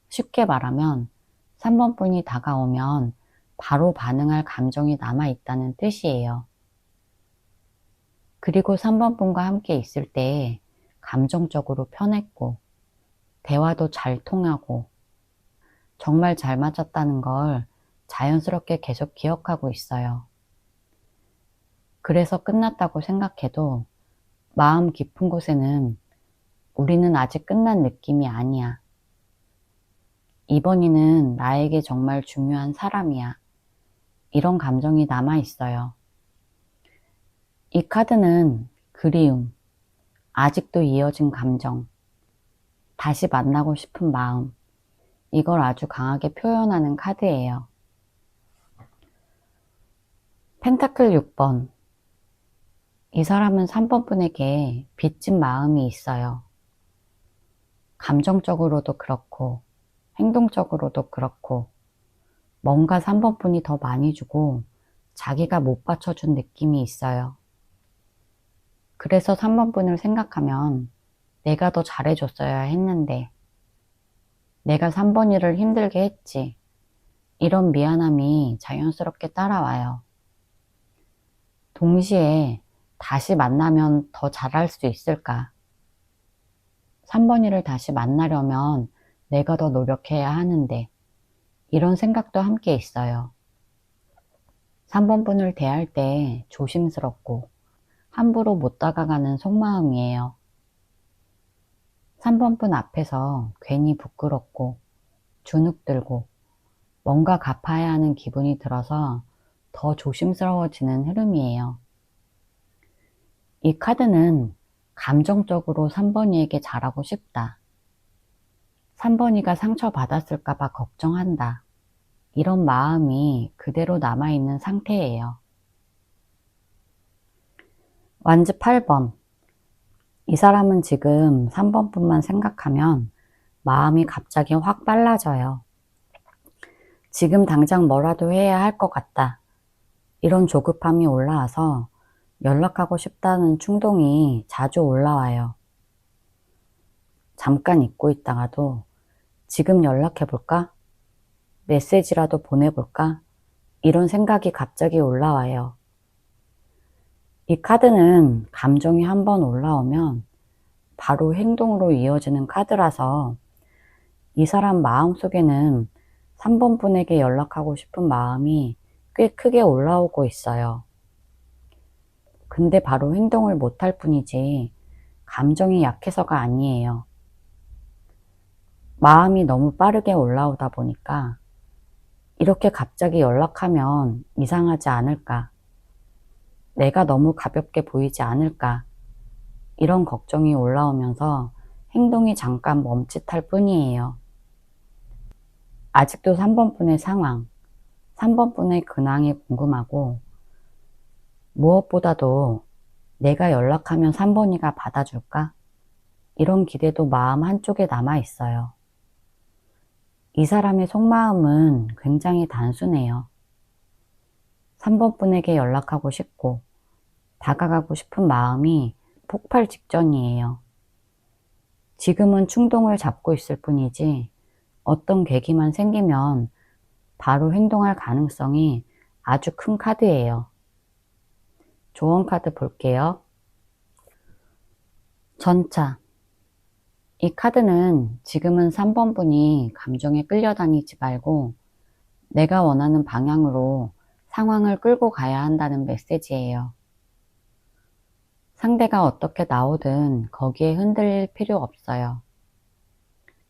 쉽게 말하면 3번 분이 다가오면 바로 반응할 감정이 남아있다는 뜻이에요. 그리고 3번 분과 함께 있을 때 감정적으로 편했고 대화도 잘 통하고 정말 잘 맞았다는 걸 자연스럽게 계속 기억하고 있어요. 그래서 끝났다고 생각해도 마음 깊은 곳에는 우리는 아직 끝난 느낌이 아니야. 이번이는 나에게 정말 중요한 사람이야. 이런 감정이 남아있어요. 이 카드는 그리움, 아직도 이어진 감정, 다시 만나고 싶은 마음, 이걸 아주 강하게 표현하는 카드예요. 펜타클 6번. 이 사람은 3번 분에게 빚진 마음이 있어요. 감정적으로도 그렇고, 행동적으로도 그렇고, 뭔가 3번 분이 더 많이 주고 자기가 못 받쳐준 느낌이 있어요. 그래서 3번 분을 생각하면 내가 더 잘해줬어야 했는데, 내가 3번이를 힘들게 했지. 이런 미안함이 자연스럽게 따라와요. 동시에 다시 만나면 더 잘할 수 있을까? 3번이를 다시 만나려면 내가 더 노력해야 하는데, 이런 생각도 함께 있어요. 3번 분을 대할 때 조심스럽고 함부로 못 다가가는 속마음이에요. 3번분 앞에서 괜히 부끄럽고 주눅들고 뭔가 갚아야 하는 기분이 들어서 더 조심스러워지는 흐름이에요. 이 카드는 감정적으로 3번이에게 잘하고 싶다. 3번이가 상처받았을까봐 걱정한다. 이런 마음이 그대로 남아있는 상태예요. 완즈 8번. 이 사람은 지금 3번뿐만 생각하면 마음이 갑자기 확 빨라져요. 지금 당장 뭐라도 해야 할 것 같다. 이런 조급함이 올라와서 연락하고 싶다는 충동이 자주 올라와요. 잠깐 잊고 있다가도 지금 연락해볼까? 메시지라도 보내볼까? 이런 생각이 갑자기 올라와요. 이 카드는 감정이 한번 올라오면 바로 행동으로 이어지는 카드라서 이 사람 마음속에는 3번 분에게 연락하고 싶은 마음이 꽤 크게 올라오고 있어요. 근데 바로 행동을 못할 뿐이지 감정이 약해서가 아니에요. 마음이 너무 빠르게 올라오다 보니까 이렇게 갑자기 연락하면 이상하지 않을까? 내가 너무 가볍게 보이지 않을까? 이런 걱정이 올라오면서 행동이 잠깐 멈칫할 뿐이에요. 아직도 3번 분의 상황, 3번 분의 근황이 궁금하고 무엇보다도 내가 연락하면 3번이가 받아줄까? 이런 기대도 마음 한쪽에 남아 있어요. 이 사람의 속마음은 굉장히 단순해요. 3번 분에게 연락하고 싶고 다가가고 싶은 마음이 폭발 직전이에요. 지금은 충동을 잡고 있을 뿐이지 어떤 계기만 생기면 바로 행동할 가능성이 아주 큰 카드예요. 조언 카드 볼게요. 전차. 이 카드는 지금은 3번 분이 감정에 끌려다니지 말고 내가 원하는 방향으로 상황을 끌고 가야 한다는 메시지예요. 상대가 어떻게 나오든 거기에 흔들릴 필요 없어요.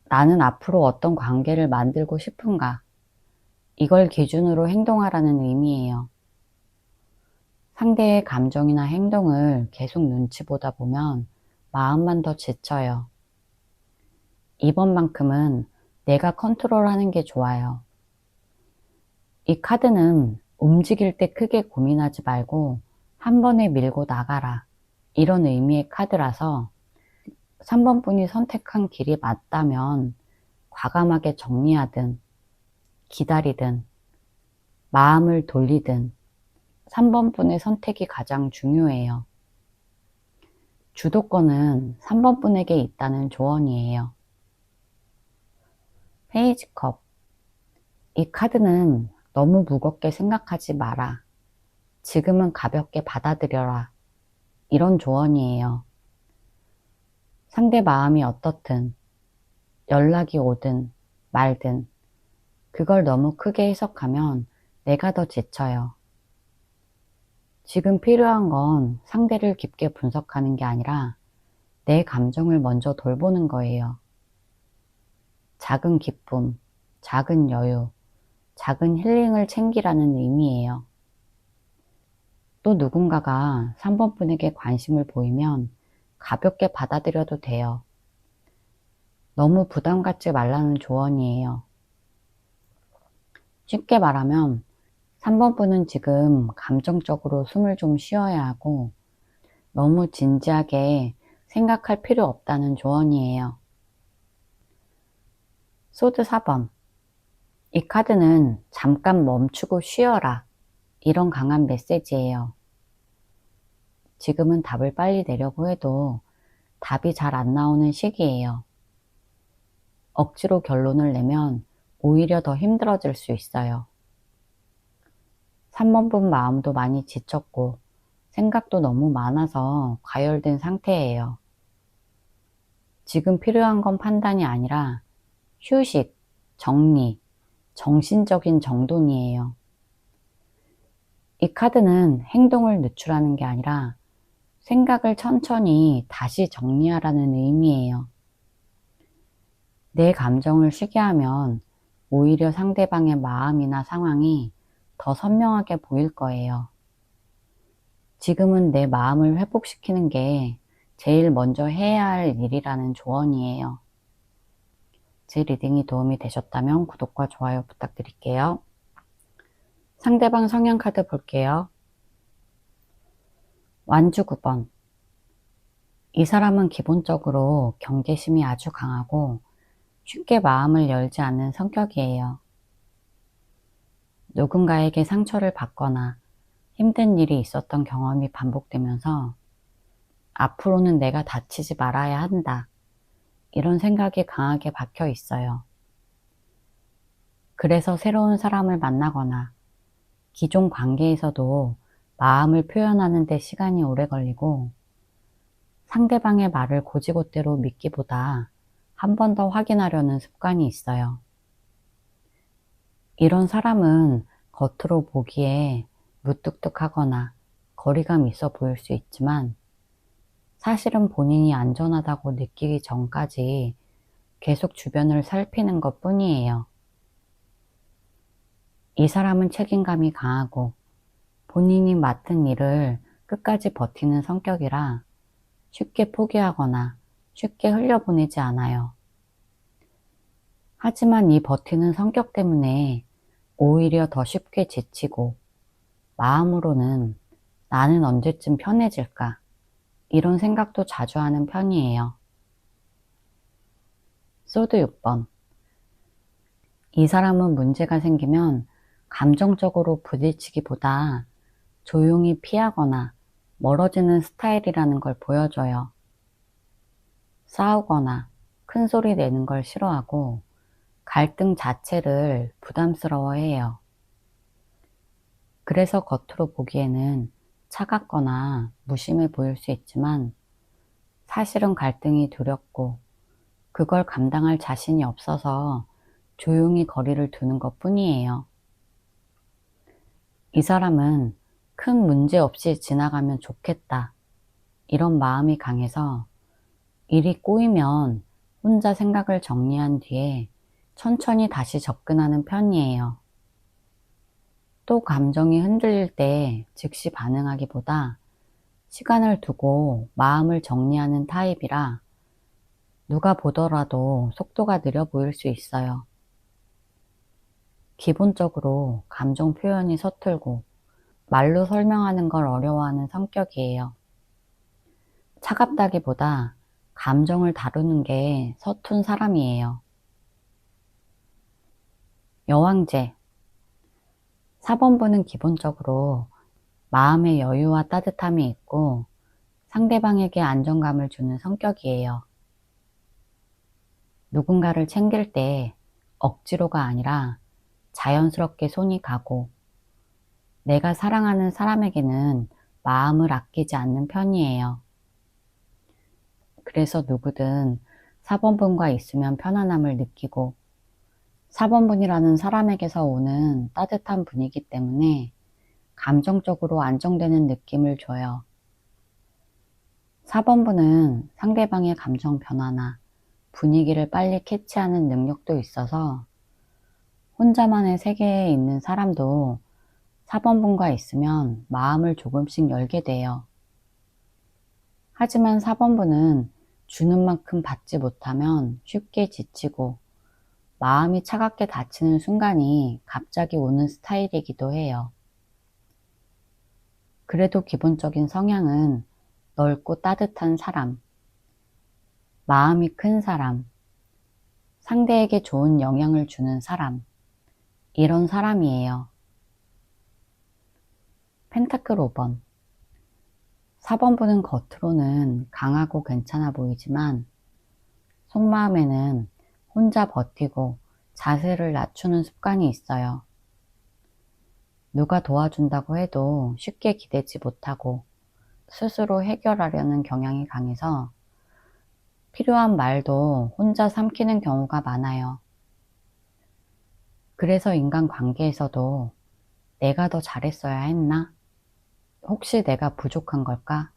나는 앞으로 어떤 관계를 만들고 싶은가? 이걸 기준으로 행동하라는 의미예요. 상대의 감정이나 행동을 계속 눈치 보다 보면 마음만 더 지쳐요. 이번만큼은 내가 컨트롤하는 게 좋아요. 이 카드는 움직일 때 크게 고민하지 말고 한 번에 밀고 나가라. 이런 의미의 카드라서 3번 분이 선택한 길이 맞다면 과감하게 정리하든 기다리든 마음을 돌리든 3번 분의 선택이 가장 중요해요. 주도권은 3번 분에게 있다는 조언이에요. 페이지 컵. 이 카드는 너무 무겁게 생각하지 마라. 지금은 가볍게 받아들여라. 이런 조언이에요. 상대 마음이 어떻든 연락이 오든 말든 그걸 너무 크게 해석하면 내가 더 지쳐요. 지금 필요한 건 상대를 깊게 분석하는 게 아니라 내 감정을 먼저 돌보는 거예요. 작은 기쁨, 작은 여유, 작은 힐링을 챙기라는 의미예요. 또 누군가가 3번 분에게 관심을 보이면 가볍게 받아들여도 돼요. 너무 부담 갖지 말라는 조언이에요. 쉽게 말하면 3번 분은 지금 감정적으로 숨을 좀 쉬어야 하고 너무 진지하게 생각할 필요 없다는 조언이에요. 소드 4번. 이 카드는 잠깐 멈추고 쉬어라. 이런 강한 메시지예요. 지금은 답을 빨리 내려고 해도 답이 잘 안 나오는 시기예요. 억지로 결론을 내면 오히려 더 힘들어질 수 있어요. 3번 분 마음도 많이 지쳤고 생각도 너무 많아서 과열된 상태예요. 지금 필요한 건 판단이 아니라 휴식, 정리, 정신적인 정돈이에요. 이 카드는 행동을 늦추라는 게 아니라 생각을 천천히 다시 정리하라는 의미예요. 내 감정을 쉬게 하면 오히려 상대방의 마음이나 상황이 더 선명하게 보일 거예요. 지금은 내 마음을 회복시키는 게 제일 먼저 해야 할 일이라는 조언이에요. 제 리딩이 도움이 되셨다면 구독과 좋아요 부탁드릴게요. 상대방 성향 카드 볼게요. 완주 9번. 이 사람은 기본적으로 경계심이 아주 강하고 쉽게 마음을 열지 않는 성격이에요. 누군가에게 상처를 받거나 힘든 일이 있었던 경험이 반복되면서 앞으로는 내가 다치지 말아야 한다, 이런 생각이 강하게 박혀 있어요. 그래서 새로운 사람을 만나거나 기존 관계에서도 마음을 표현하는 데 시간이 오래 걸리고 상대방의 말을 곧이곧대로 믿기보다 한 번 더 확인하려는 습관이 있어요. 이런 사람은 겉으로 보기에 무뚝뚝하거나 거리감 있어 보일 수 있지만 사실은 본인이 안전하다고 느끼기 전까지 계속 주변을 살피는 것 뿐이에요. 이 사람은 책임감이 강하고 본인이 맡은 일을 끝까지 버티는 성격이라 쉽게 포기하거나 쉽게 흘려보내지 않아요. 하지만 이 버티는 성격 때문에 오히려 더 쉽게 지치고 마음으로는 나는 언제쯤 편해질까, 이런 생각도 자주 하는 편이에요. 소드 6번. 이 사람은 문제가 생기면 감정적으로 부딪히기보다 조용히 피하거나 멀어지는 스타일이라는 걸 보여줘요. 싸우거나 큰 소리 내는 걸 싫어하고 갈등 자체를 부담스러워해요. 그래서 겉으로 보기에는 차갑거나 무심해 보일 수 있지만 사실은 갈등이 두렵고 그걸 감당할 자신이 없어서 조용히 거리를 두는 것 뿐이에요. 이 사람은 큰 문제 없이 지나가면 좋겠다, 이런 마음이 강해서 일이 꼬이면 혼자 생각을 정리한 뒤에 천천히 다시 접근하는 편이에요. 또 감정이 흔들릴 때 즉시 반응하기보다 시간을 두고 마음을 정리하는 타입이라 누가 보더라도 속도가 느려 보일 수 있어요. 기본적으로 감정 표현이 서툴고 말로 설명하는 걸 어려워하는 성격이에요. 차갑다기보다 감정을 다루는 게 서툰 사람이에요. 여왕제. 4번분은 기본적으로 마음의 여유와 따뜻함이 있고 상대방에게 안정감을 주는 성격이에요. 누군가를 챙길 때 억지로가 아니라 자연스럽게 손이 가고 내가 사랑하는 사람에게는 마음을 아끼지 않는 편이에요. 그래서 누구든 4번분과 있으면 편안함을 느끼고 4번분이라는 사람에게서 오는 따뜻한 분위기 때문에 감정적으로 안정되는 느낌을 줘요. 4번분은 상대방의 감정 변화나 분위기를 빨리 캐치하는 능력도 있어서 혼자만의 세계에 있는 사람도 4번분과 있으면 마음을 조금씩 열게 돼요. 하지만 4번분은 주는 만큼 받지 못하면 쉽게 지치고 마음이 차갑게 닫히는 순간이 갑자기 오는 스타일이기도 해요. 그래도 기본적인 성향은 넓고 따뜻한 사람, 마음이 큰 사람, 상대에게 좋은 영향을 주는 사람, 이런 사람이에요. 펜타클 5번. 4번분은 겉으로는 강하고 괜찮아 보이지만 속마음에는 혼자 버티고 자세를 낮추는 습관이 있어요. 누가 도와준다고 해도 쉽게 기대지 못하고 스스로 해결하려는 경향이 강해서 필요한 말도 혼자 삼키는 경우가 많아요. 그래서 인간관계에서도 내가 더 잘했어야 했나? 혹시 내가 부족한 걸까?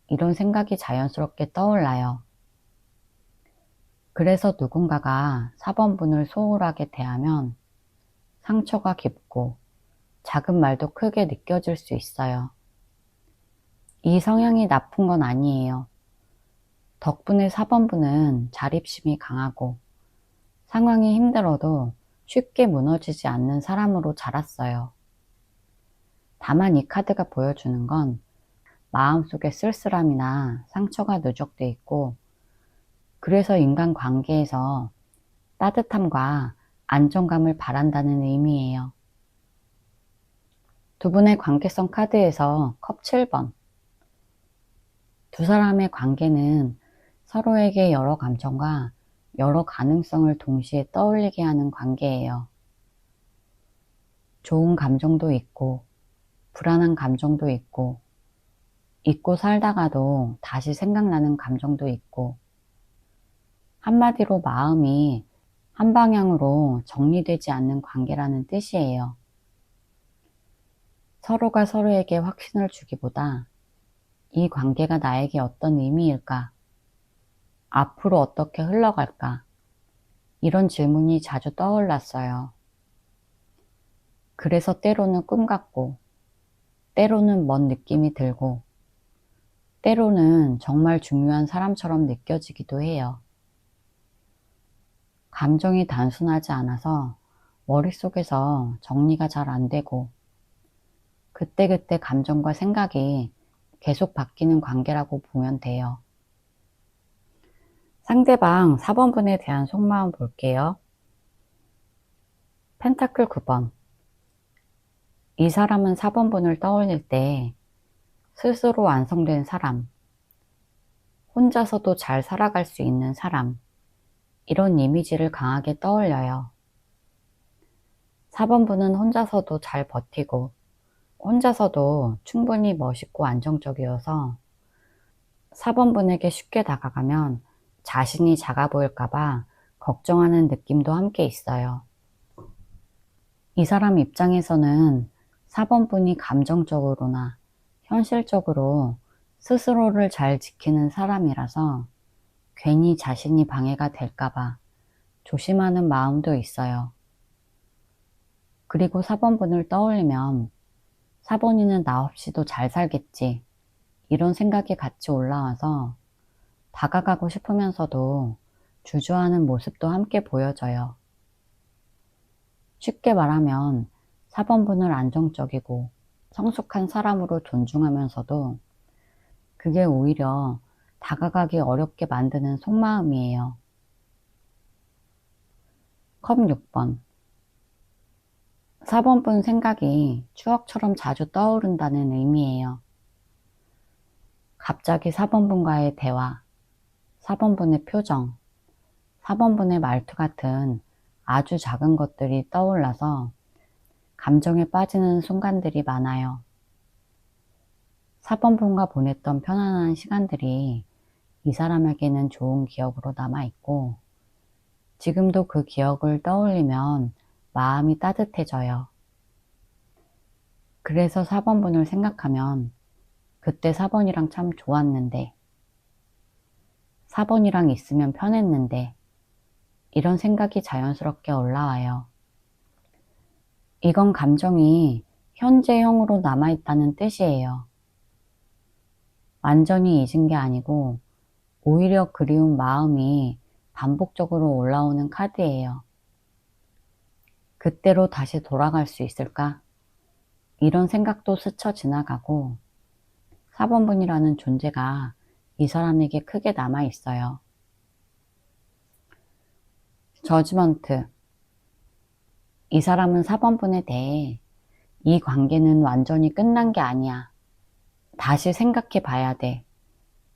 이런 생각이 자연스럽게 떠올라요. 그래서 누군가가 4번분을 소홀하게 대하면 상처가 깊고 작은 말도 크게 느껴질 수 있어요. 이 성향이 나쁜 건 아니에요. 덕분에 4번분은 자립심이 강하고 상황이 힘들어도 쉽게 무너지지 않는 사람으로 자랐어요. 다만 이 카드가 보여주는 건 마음속에 쓸쓸함이나 상처가 누적돼 있고, 그래서 인간관계에서 따뜻함과 안정감을 바란다는 의미예요. 두 분의 관계성 카드에서 컵 7번. 두 사람의 관계는 서로에게 여러 감정과 여러 가능성을 동시에 떠올리게 하는 관계예요. 좋은 감정도 있고, 불안한 감정도 있고, 잊고 살다가도 다시 생각나는 감정도 있고, 한마디로 마음이 한 방향으로 정리되지 않는 관계라는 뜻이에요. 서로가 서로에게 확신을 주기보다 이 관계가 나에게 어떤 의미일까? 앞으로 어떻게 흘러갈까? 이런 질문이 자주 떠올랐어요. 그래서 때로는 꿈 같고, 때로는 먼 느낌이 들고, 때로는 정말 중요한 사람처럼 느껴지기도 해요. 감정이 단순하지 않아서 머릿속에서 정리가 잘 안 되고, 그때그때 감정과 생각이 계속 바뀌는 관계라고 보면 돼요. 상대방 4번분에 대한 속마음 볼게요. 펜타클 9번. 이 사람은 4번분을 떠올릴 때 스스로 완성된 사람, 혼자서도 잘 살아갈 수 있는 사람, 이런 이미지를 강하게 떠올려요. 4번분은 혼자서도 잘 버티고 혼자서도 충분히 멋있고 안정적이어서 4번분에게 쉽게 다가가면 자신이 작아 보일까봐 걱정하는 느낌도 함께 있어요. 이 사람 입장에서는 4번분이 감정적으로나 현실적으로 스스로를 잘 지키는 사람이라서 괜히 자신이 방해가 될까봐 조심하는 마음도 있어요. 그리고 4번분을 떠올리면 4번이는 나 없이도 잘 살겠지, 이런 생각이 같이 올라와서 다가가고 싶으면서도 주저하는 모습도 함께 보여져요. 쉽게 말하면 4번분을 안정적이고 성숙한 사람으로 존중하면서도 그게 오히려 다가가기 어렵게 만드는 속마음이에요. 컵 6번. 4번분 생각이 추억처럼 자주 떠오른다는 의미예요. 갑자기 4번분과의 대화, 4번분의 표정, 4번분의 말투 같은 아주 작은 것들이 떠올라서 감정에 빠지는 순간들이 많아요. 4번분과 보냈던 편안한 시간들이 이 사람에게는 좋은 기억으로 남아있고, 지금도 그 기억을 떠올리면 마음이 따뜻해져요. 그래서 4번분을 생각하면 그때 4번이랑 참 좋았는데, 4번이랑 있으면 편했는데, 이런 생각이 자연스럽게 올라와요. 이건 감정이 현재형으로 남아있다는 뜻이에요. 완전히 잊은 게 아니고 오히려 그리운 마음이 반복적으로 올라오는 카드예요. 그때로 다시 돌아갈 수 있을까? 이런 생각도 스쳐 지나가고 4번분이라는 존재가 이 사람에게 크게 남아있어요. 저지먼트. 이 사람은 4번분에 대해 이 관계는 완전히 끝난 게 아니야, 다시 생각해 봐야 돼,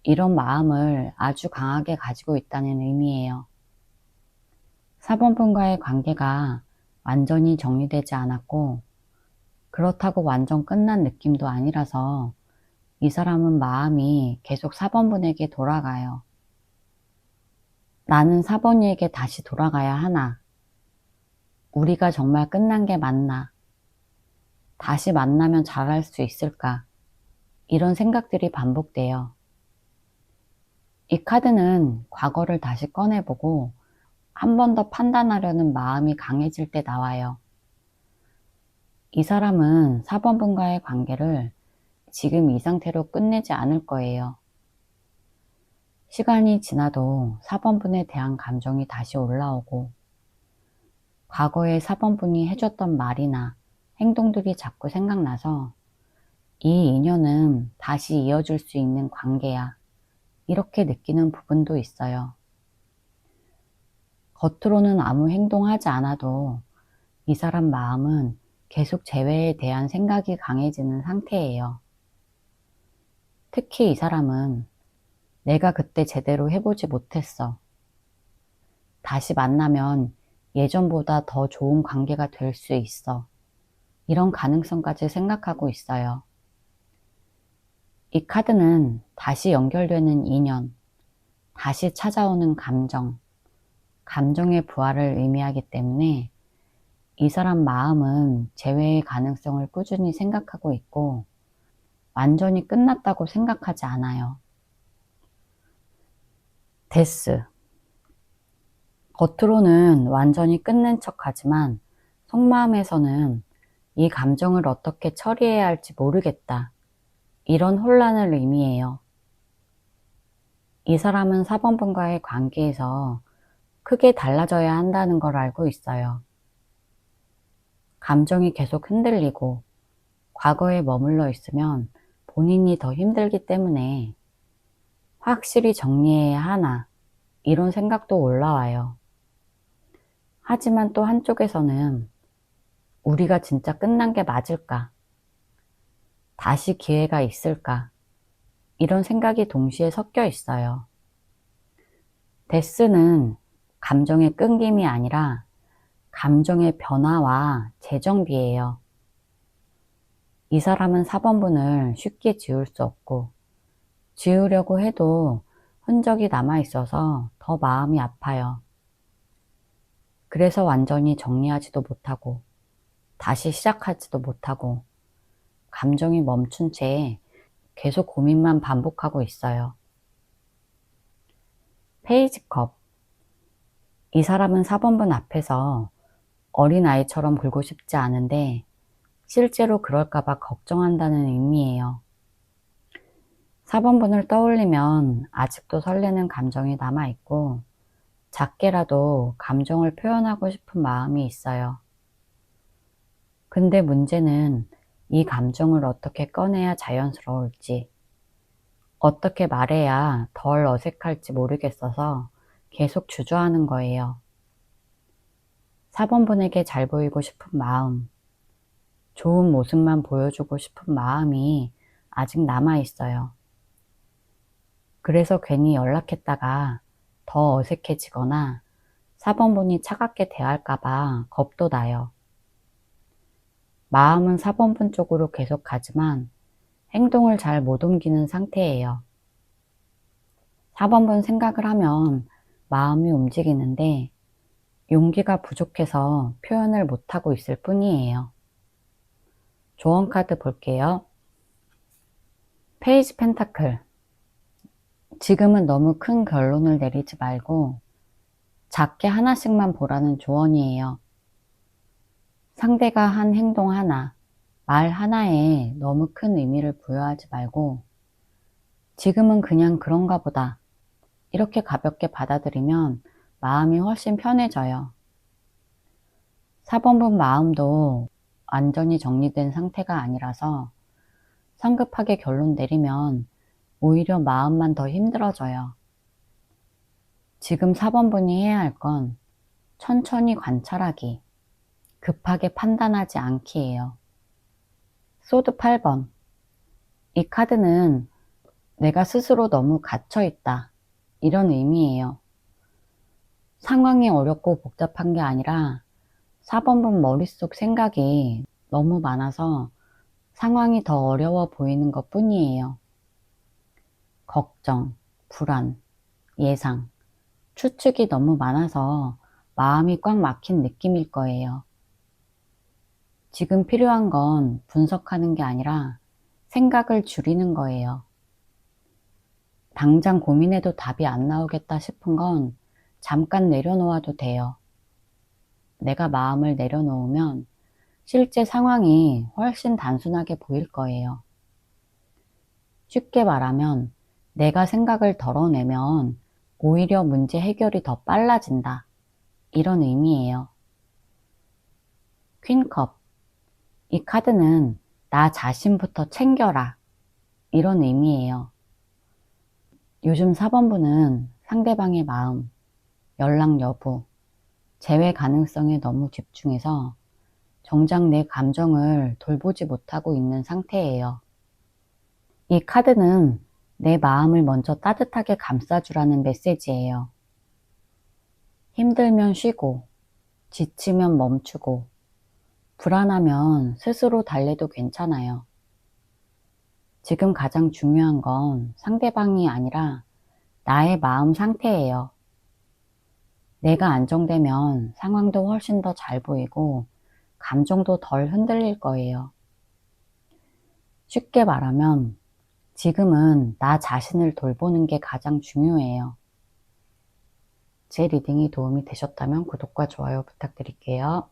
이런 마음을 아주 강하게 가지고 있다는 의미예요. 4번분과의 관계가 완전히 정리되지 않았고 그렇다고 완전 끝난 느낌도 아니라서 이 사람은 마음이 계속 4번분에게 돌아가요. 나는 4번이에게 다시 돌아가야 하나? 우리가 정말 끝난 게 맞나? 다시 만나면 잘할 수 있을까? 이런 생각들이 반복돼요. 이 카드는 과거를 다시 꺼내보고 한 번 더 판단하려는 마음이 강해질 때 나와요. 이 사람은 4번 분과의 관계를 지금 이 상태로 끝내지 않을 거예요. 시간이 지나도 4번 분에 대한 감정이 다시 올라오고 과거에 4번 분이 해줬던 말이나 행동들이 자꾸 생각나서 이 인연은 다시 이어질 수 있는 관계야. 이렇게 느끼는 부분도 있어요. 겉으로는 아무 행동하지 않아도 이 사람 마음은 계속 재회에 대한 생각이 강해지는 상태예요. 특히 이 사람은 내가 그때 제대로 해보지 못했어. 다시 만나면 예전보다 더 좋은 관계가 될 수 있어. 이런 가능성까지 생각하고 있어요. 이 카드는 다시 연결되는 인연, 다시 찾아오는 감정, 감정의 부활을 의미하기 때문에 이 사람 마음은 재회의 가능성을 꾸준히 생각하고 있고 완전히 끝났다고 생각하지 않아요. 데스. 겉으로는 완전히 끝낸 척하지만 속마음에서는 이 감정을 어떻게 처리해야 할지 모르겠다. 이런 혼란을 의미해요. 이 사람은 4번 분과의 관계에서 크게 달라져야 한다는 걸 알고 있어요. 감정이 계속 흔들리고 과거에 머물러 있으면 본인이 더 힘들기 때문에 확실히 정리해야 하나 이런 생각도 올라와요. 하지만 또 한쪽에서는 우리가 진짜 끝난 게 맞을까? 다시 기회가 있을까? 이런 생각이 동시에 섞여 있어요. 데스는 감정의 끊김이 아니라 감정의 변화와 재정비예요. 이 사람은 4번 분을 쉽게 지울 수 없고 지우려고 해도 흔적이 남아 있어서 더 마음이 아파요. 그래서 완전히 정리하지도 못하고 다시 시작하지도 못하고 감정이 멈춘 채 계속 고민만 반복하고 있어요. 페이지 컵. 이 사람은 4번 분 앞에서 어린아이처럼 굴고 싶지 않은데 실제로 그럴까봐 걱정한다는 의미예요. 4번 분을 떠올리면 아직도 설레는 감정이 남아있고 작게라도 감정을 표현하고 싶은 마음이 있어요. 근데 문제는 이 감정을 어떻게 꺼내야 자연스러울지, 어떻게 말해야 덜 어색할지 모르겠어서 계속 주저하는 거예요. 4번 분에게 잘 보이고 싶은 마음, 좋은 모습만 보여주고 싶은 마음이 아직 남아있어요. 그래서 괜히 연락했다가 더 어색해지거나 4번 분이 차갑게 대할까봐 겁도 나요. 마음은 4번 분 쪽으로 계속 가지만 행동을 잘 못 옮기는 상태예요. 4번 분 생각을 하면 마음이 움직이는데 용기가 부족해서 표현을 못하고 있을 뿐이에요. 조언 카드 볼게요. 페이지 펜타클. 지금은 너무 큰 결론을 내리지 말고 작게 하나씩만 보라는 조언이에요. 상대가 한 행동 하나, 말 하나에 너무 큰 의미를 부여하지 말고 지금은 그냥 그런가 보다 이렇게 가볍게 받아들이면 마음이 훨씬 편해져요. 4번 분 마음도 완전히 정리된 상태가 아니라서 성급하게 결론 내리면 오히려 마음만 더 힘들어져요. 지금 4번 분이 해야 할 건 천천히 관찰하기, 급하게 판단하지 않기예요. 소드 8번. 이 카드는 내가 스스로 너무 갇혀있다. 이런 의미예요. 상황이 어렵고 복잡한 게 아니라 4번 분 머릿속 생각이 너무 많아서 상황이 더 어려워 보이는 것 뿐이에요. 걱정, 불안, 예상, 추측이 너무 많아서 마음이 꽉 막힌 느낌일 거예요. 지금 필요한 건 분석하는 게 아니라 생각을 줄이는 거예요. 당장 고민해도 답이 안 나오겠다 싶은 건 잠깐 내려놓아도 돼요. 내가 마음을 내려놓으면 실제 상황이 훨씬 단순하게 보일 거예요. 쉽게 말하면 내가 생각을 덜어내면 오히려 문제 해결이 더 빨라진다. 이런 의미예요. 퀸컵. 이 카드는 나 자신부터 챙겨라. 이런 의미예요. 요즘 4번부는 상대방의 마음, 연락 여부, 재회 가능성에 너무 집중해서 정작 내 감정을 돌보지 못하고 있는 상태예요. 이 카드는 내 마음을 먼저 따뜻하게 감싸주라는 메시지예요. 힘들면 쉬고, 지치면 멈추고, 불안하면 스스로 달래도 괜찮아요. 지금 가장 중요한 건 상대방이 아니라 나의 마음 상태예요. 내가 안정되면 상황도 훨씬 더 잘 보이고 감정도 덜 흔들릴 거예요. 쉽게 말하면 지금은 나 자신을 돌보는 게 가장 중요해요. 제 리딩이 도움이 되셨다면 구독과 좋아요 부탁드릴게요.